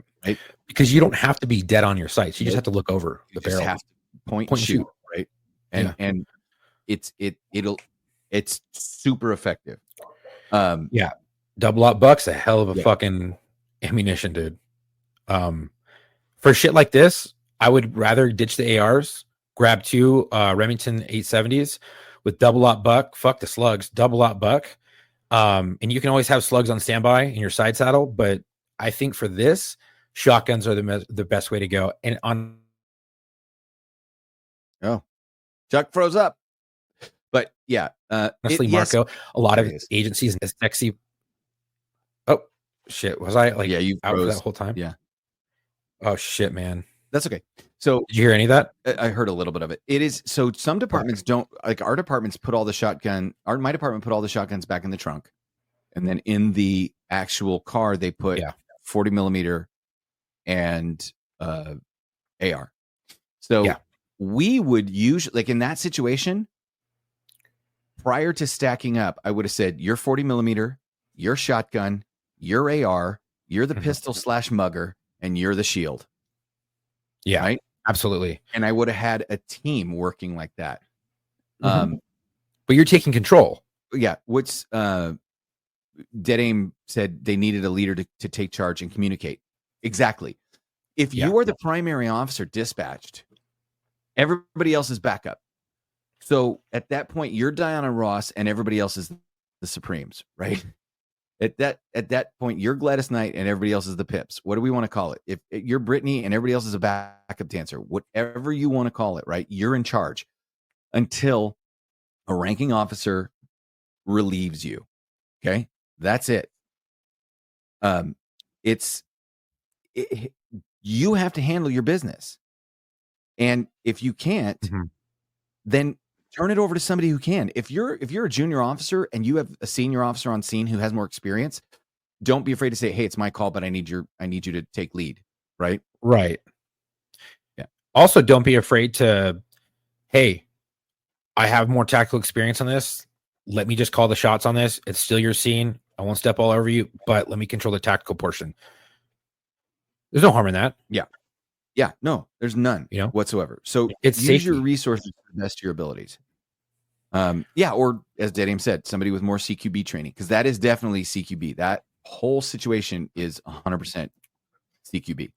Because you don't have to be dead on your sights. You just have to look over the barrel. Have to point and shoot, right? And it's super effective. Yeah. Double aught buck's a hell of a fucking ammunition, dude. For shit like this, I would rather ditch the ARs, grab 2 Remington 870s with double aught buck. Fuck the slugs, double aught buck. And you can always have slugs on standby in your side saddle, but I think for this, shotguns are the best way to go. And Chuck froze up, but yeah, honestly, Marco, a lot of agencies is sexy. Oh shit, was I like you out for froze that whole time? Yeah. Oh shit, man. That's okay. So did you hear any of that? I heard a little bit of it. It is so some departments don't, like our departments put all the my department put all the shotguns back in the trunk, and then in the actual car they put 40 millimeter and AR. So we would usually, like in that situation, prior to stacking up, I would have said your 40 millimeter, your shotgun, your AR, you're the pistol / mugger, and you're the shield. Yeah, right. Absolutely. And I would have had a team working like that. But you're taking control. Yeah. What's Dead Aim said they needed a leader to take charge and communicate. Exactly. If you are the primary officer dispatched, everybody else is backup. So at that point, you're Diana Ross and everybody else is the Supremes, right? At that point, you're Gladys Knight and everybody else is the Pips. What do we want to call it? If you're Brittany and everybody else is a backup dancer, whatever you want to call it, right? You're in charge until a ranking officer relieves you. Okay, that's it. You have to handle your business, and if you can't, then turn it over to somebody who can. If you're a junior officer and you have a senior officer on scene who has more experience, don't be afraid to say, "Hey, it's my call, but I need you to take lead." Right? Right. Yeah. Also, don't be afraid to, hey, I have more tactical experience on this. Let me just call the shots on this. It's still your scene. I won't step all over you, but let me control the tactical portion. There's no harm in that. Yeah. Yeah. No, there's none whatsoever. So it's use your resources to the best of your abilities. Or as Dead Aim said, somebody with more CQB training, because that is definitely CQB. That whole situation is 100% CQB.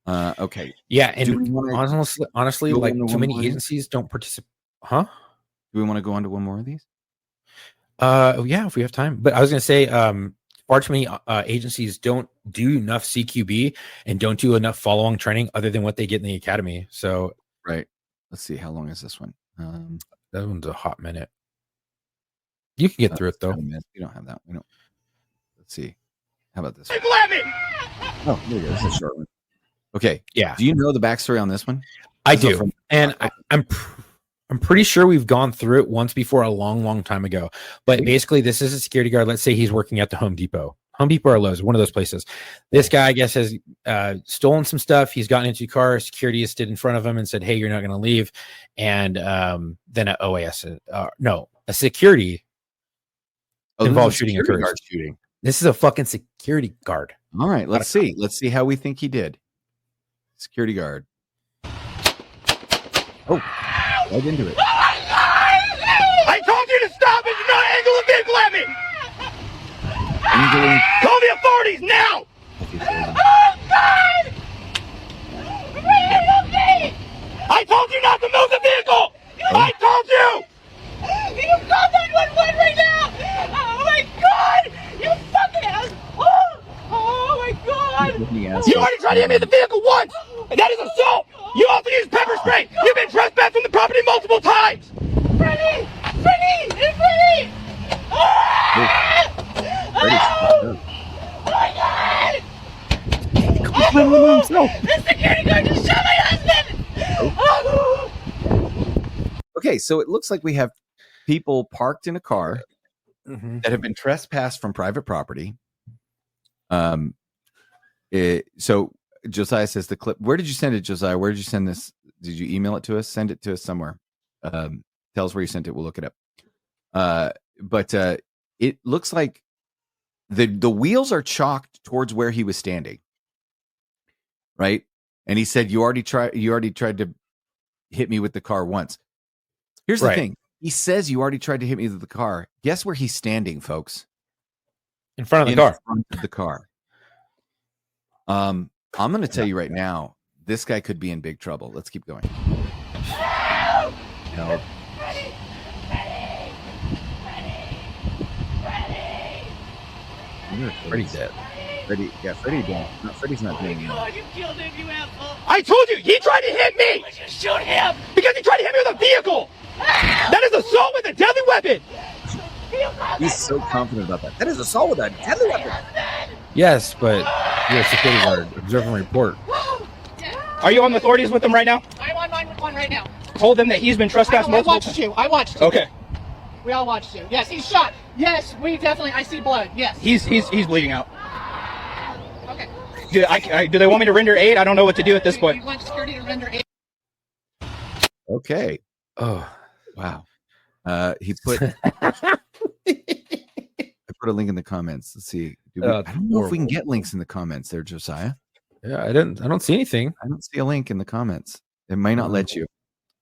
Okay. Yeah, and honestly, like too many agencies don't participate. Huh? Do we want to go on to one more of these? Yeah, if we have time. But I was going to say, far too many agencies don't do enough CQB and don't do enough follow-on training other than what they get in the academy. So, right. Let's see. How long is this one? That one's a hot minute. You can get through it though. We don't have that. We don't. Let's see. How about this? People at me! Oh, there you go. This is a short one. Okay. Yeah. Do you know the backstory on this one? I do. And I'm pretty sure we've gone through it once before a long, long time ago. But basically, this is a security guard. Let's say he's working at the Home Depot or Lowe's, one of those places. This guy, I guess, has stolen some stuff. He's gotten into a car. Security has stood in front of him and said, "Hey, you're not going to leave." And then a security involved shooting occurs. Shooting. This is a fucking security guard. All right, let's see. Let's see how we think he did. Security guard. Oh, right into it. I told you to stop and do not angle the vehicle at me! Angling. Call the authorities now! I told you not to move the vehicle! I told you! You call 911 right now! Oh my god! You fucking ass! Oh my god! You already tried to hit me in the vehicle once! And that is assault! You also used pepper spray! You've been trespassed from the property multiple times! Freddy! Freddy! It's Freddy! Oh my god! The security guard just shot my husband! Oh. Okay, so it looks like we have people parked in a car that have been trespassed from private property. So Josiah says the clip. Where did you send it, Josiah? Where did you send this? Did you email it to us? Send it to us somewhere. Tell us where you sent it. We'll look it up. But it looks like the wheels are chalked towards where he was standing, right? And he said, "You already tried to hit me with the car once." Here's the thing. He says you already tried to hit me with the car. Guess where he's standing, folks? In front of the car. In front of the car. I'm going to tell you right now, this guy could be in big trouble. Let's keep going. Help. Freddy's dead. Freddy's dead. No, Freddy's not doing anything. You killed him, you asshole! I told you, he tried to hit me! Would you shoot him? Because he tried to hit me with a vehicle! That is assault with a deadly weapon! He's so confident about that. That is assault with a deadly weapon. Yes, but you're a security guard. Observe and report. Are you on the authorities with him right now? I'm on 911 right now. Told them that he's been trespassed multiple I watched you. Okay. We all watched you. Yes, he's shot. Yes, I see blood. Yes. He's bleeding out. Okay. Do they want me to render aid? I don't know what to do at this point. We want security to render aid. Okay. Oh, wow. He put I put a link in the comments. Let's see. I don't know if we can get links in the comments there, Josiah. Yeah, I don't see anything. I don't see a link in the comments. It might not let you.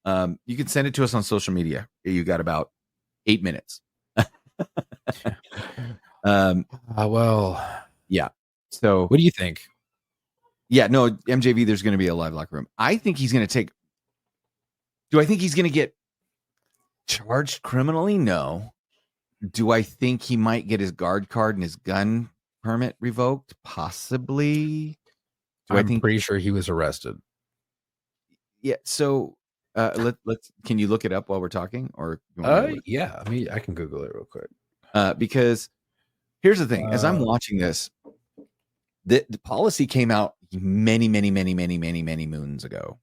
You can send it to us on social media. You got about 8 minutes. Well, yeah. So what do you think? Yeah, no, MJV, there's going to be a live locker room. I think he's going to take. Do I think he's going to get charged criminally? No. Do I think he might get his guard card and his gun permit revoked? Possibly. I'm pretty sure he was arrested. Yeah. So let's. Can you look it up while we're talking, or yeah? I can Google it real quick. Because here's the thing: as I'm watching this, the policy came out many moons ago,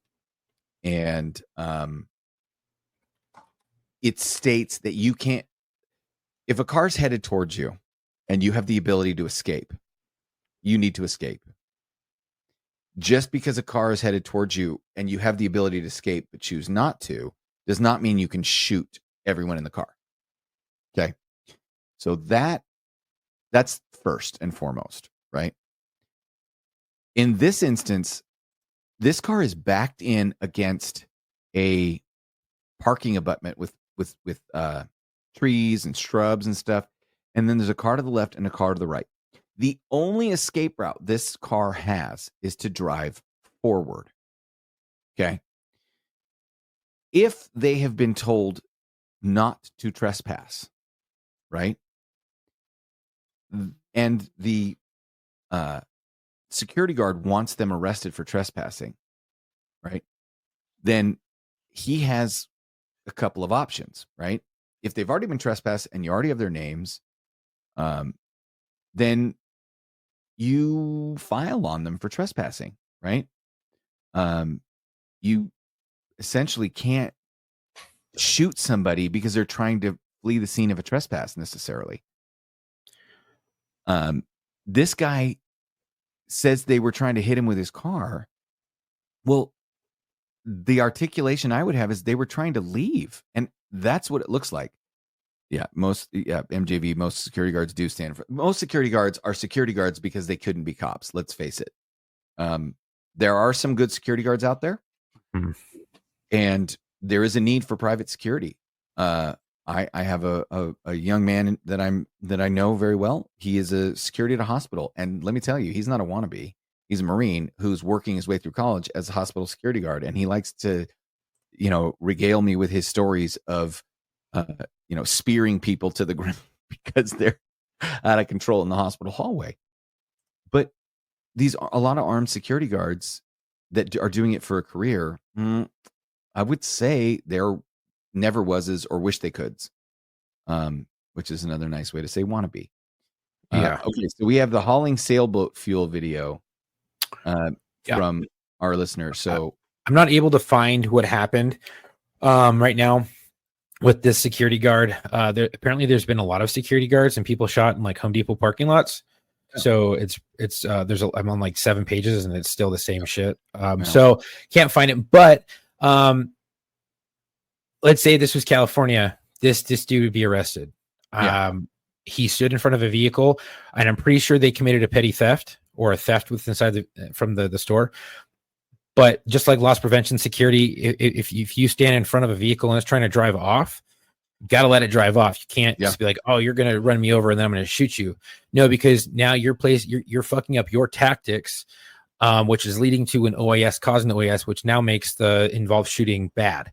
and it states that you can't. If a car's headed towards you, and you have the ability to escape, you need to escape. Just because a car is headed towards you and you have the ability to escape but choose not to, does not mean you can shoot everyone in the car. Okay. So that's first and foremost, right? In this instance, this car is backed in against a parking abutment with trees and shrubs and stuff. And then there's a car to the left and a car to the right. The only escape route this car has is to drive forward. Okay. If they have been told not to trespass, right? And the security guard wants them arrested for trespassing, right? Then he has a couple of options, right? If they've already been trespassed and you already have their names, then you file on them for trespassing, right? You essentially can't shoot somebody because they're trying to flee the scene of a trespass necessarily. This guy says they were trying to hit him with his car. Well, the articulation I would have is they were trying to leave, and that's what it looks like. MJV, most security guards do stand for. Most security guards are security guards because they couldn't be cops. Let's face it. There are some good security guards out there, and there is a need for private security. I have a young man that I know very well. He is a security at a hospital, and let me tell you, he's not a wannabe. He's a Marine who's working his way through college as a hospital security guard, and he likes to, regale me with his stories of, spearing people to the ground because they're out of control in the hospital hallway. But these are a lot of armed security guards that are doing it for a career. I would say they're never wases or wish they coulds, which is another nice way to say wannabe. Okay, so we have the hauling sailboat fuel video from our listener. So I'm not able to find what happened right now with this security guard. Apparently there's been a lot of security guards and people shot in like Home Depot parking lots. So I'm on like 7 pages and it's still the same shit. So can't find it, but let's say this was California, this dude would be arrested. He stood in front of a vehicle, and I'm pretty sure they committed a petty theft or a theft from the store. But just like loss prevention security, if you stand in front of a vehicle and it's trying to drive off, you got to let it drive off. You can't just be like, oh, you're going to run me over and then I'm going to shoot you. No, because now you're fucking up your tactics, which is leading to an OAS, causing the OAS, which now makes the involved shooting bad.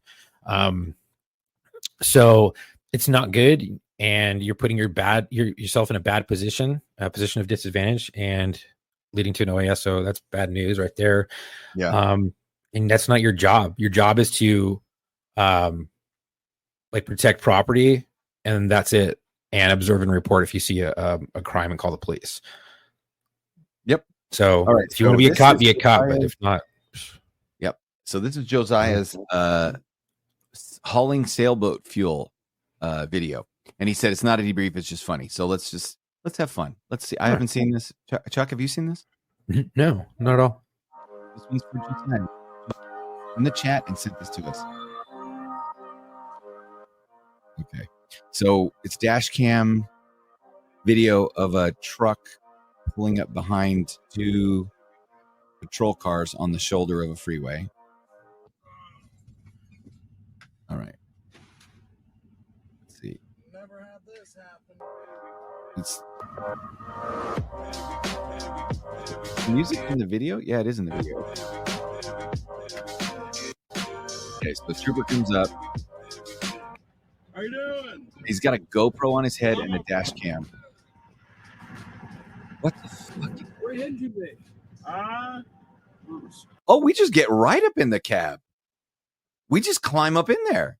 So it's not good, and you're putting yourself in a bad position, a position of disadvantage, and leading to an OAS. So that's bad news right there. And that's not your job. Your job is to protect property, and that's it. And observe and report if you see a crime and call the police. Yep. So all right, if you want to be a cop, be a cop. But if not, So this is Josiah's hauling sailboat fuel video, and he said it's not a debrief, it's just funny. So let's have fun. Let's see. I haven't seen this. Chuck, have you seen this? No, not at all. This one's for Josiah in the chat and sent this to us. Okay, so it's dash cam video of a truck pulling up behind 2 patrol cars on the shoulder of a freeway. All right. Let's see. Never had this happen. It's the music in the video? Yeah, it is in the video. Okay, so the trooper comes up. How you doing? He's got a GoPro on his head and a dash cam. What the fuck? Where did you be? Oh, we just get right up in the cab. We just climb up in there.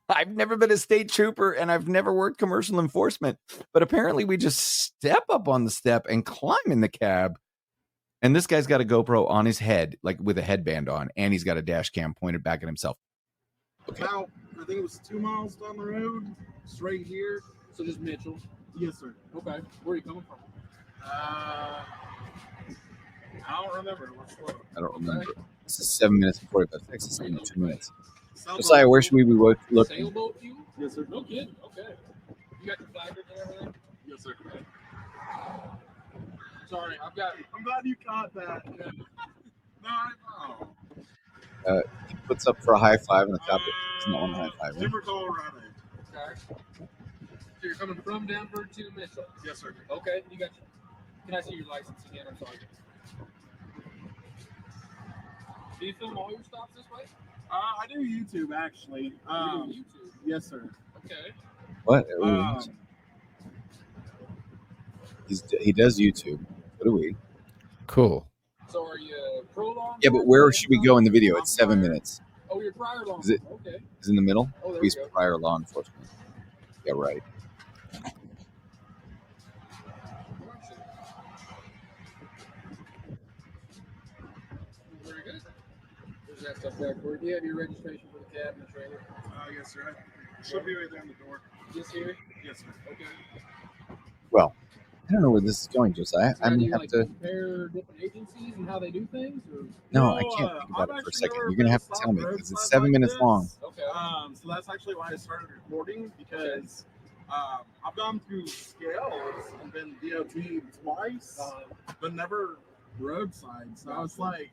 I've never been a state trooper and I've never worked commercial enforcement, but apparently we just step up on the step and climb in the cab. And this guy's got a GoPro on his head, like with a headband on, and he's got a dash cam pointed back at himself. Okay. About, I think it was 2 miles down the road, straight here. So just Mitchell. Yes, sir. Okay. Where are you coming from? I don't remember. I don't remember. This is 7 minutes and 45 seconds. This is 2 minutes. Josiah, where should we be looking? Sailboat fuel? Yes, sir. No kidding. Okay. You got your flaggers and everything? Yes, sir. Sorry, I'm glad you caught that. No, I know. He puts up for a high five on the top. It's not one high five. Right? Denver, Colorado. Okay. So you're coming from Denver to Mitchell? Yes, sir. Okay, you got your. Can I see your license again? I'm sorry. Do you film all your stops this way? I do YouTube, actually. You do YouTube? Yes, sir. Okay. What? He does YouTube. So do we? Cool. So are you pro law? Yeah, but where should we go in the video? It's 7 minutes. Oh, you're prior law. Is it? Okay. Is it in the middle? Oh, there He's we go. prior law enforcement. Yeah, right. Very good. There's that stuff back for you. Do you have your registration for the cab and the trailer? Yes, sir. Should be right there on the door. Just here? Yes, sir. Okay. Well, I don't know where this is going, Josiah. I'm Do you gonna have to. compare different agencies and how they do things? Or? No, I can't think about it for a second. You're gonna have to tell me because it's 7 minutes long. Okay. So that's actually why I started recording, because I've gone through scales and been DOT twice, but never roadside. So I was like,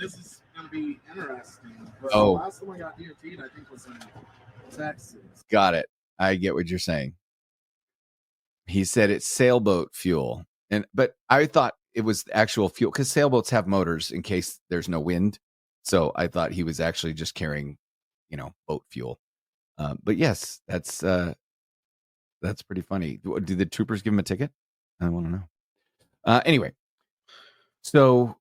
this is going to be interesting. But the last time I got DOT'd, I think, was in Texas. Got it. I get what you're saying. He said it's sailboat fuel, but I thought it was actual fuel because sailboats have motors in case there's no wind. So I thought he was actually just carrying, boat fuel. But yes, that's pretty funny. Do the troopers give him a ticket? I want to know. Anyway, so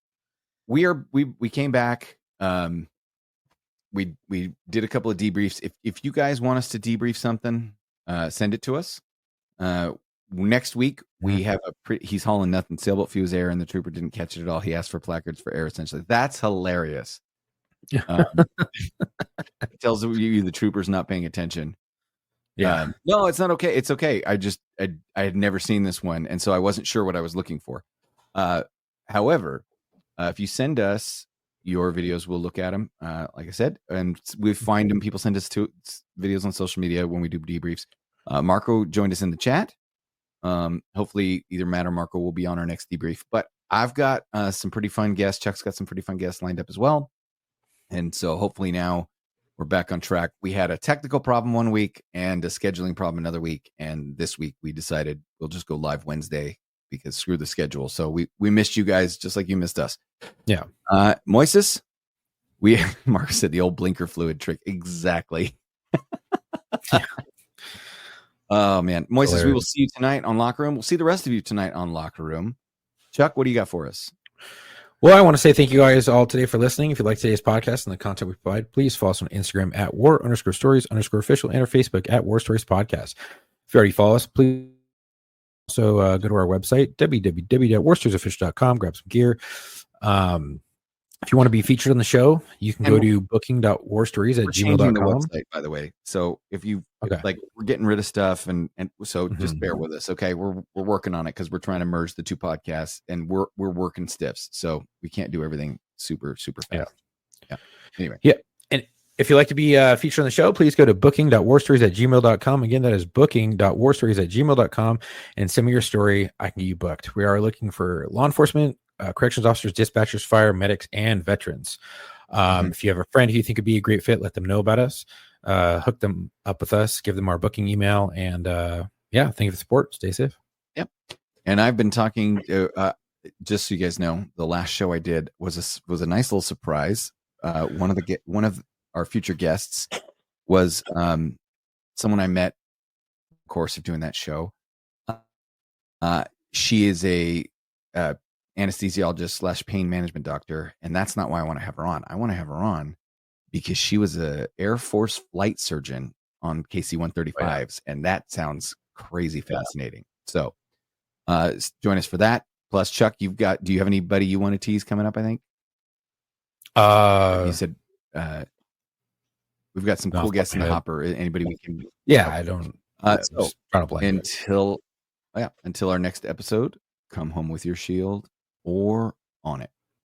we came back. We did a couple of debriefs. If you guys want us to debrief something, send it to us. Next week we have he's hauling nothing. Sailboat fuse air, and the trooper didn't catch it at all. He asked for placards for air. Essentially, that's hilarious. It tells you the trooper's not paying attention. Yeah. No, it's not okay. It's okay. I had never seen this one, and so I wasn't sure what I was looking for. However, if you send us your videos, we'll look at them. Like I said, and we find them. People send us videos on social media when we do debriefs. Marco joined us in the chat. Hopefully either Matt or Marco will be on our next debrief, but I've got some pretty fun guests. Chuck's got some pretty fun guests lined up as well. And so hopefully now we're back on track. We had a technical problem one week and a scheduling problem another week. And this week we decided we'll just go live Wednesday because screw the schedule. So we missed you guys just like you missed us. Yeah. Moises, Mark said the old blinker fluid trick. Exactly. Yeah. Oh man, Moises, we will see you tonight on Locker Room. We'll see the rest of you tonight on Locker Room. Chuck, what do you got for us? Well, I want to say thank you guys all today for listening. If you like today's podcast and the content we provide, please follow us on Instagram at war_stories_official and our Facebook at War Stories Podcast. If you already follow us, please also go to our website, www.warstoriesofficial.com, grab some gear. If you want to be featured on the show, you can go to booking.warstories@gmail.com. Website, by the way. So if you we're getting rid of stuff and so just bear with us. Okay. We're working on it because we're trying to merge the two podcasts and we're working stiffs. So we can't do everything super fast. Yeah. Anyway. Yeah. And if you'd like to be featured on the show, please go to booking.warstories@gmail.com. Again, that is booking.warstories@gmail.com and send me your story. I can get you booked. We are looking for law enforcement, corrections officers, dispatchers, fire, medics, and veterans. If you have a friend who you think would be a great fit, let them know about us. Hook them up with us. Give them our booking email. And thank you for the support. Stay safe. Yep. And I've been talking. Just so you guys know, the last show I did was a nice little surprise. One of our future guests was someone I met in the course of doing that show. She is a anesthesiologist / pain management doctor, and that's not why I want to have her on. I want to have her on because she was a Air Force flight surgeon on KC-135s, and that sounds crazy fascinating. So join us for that. Plus, Chuck, do you have anybody you want to tease coming up? I think you said we've got some cool guests in the hopper. Anybody we can? Yeah, I don't. Until our next episode, come home with your shield or on it.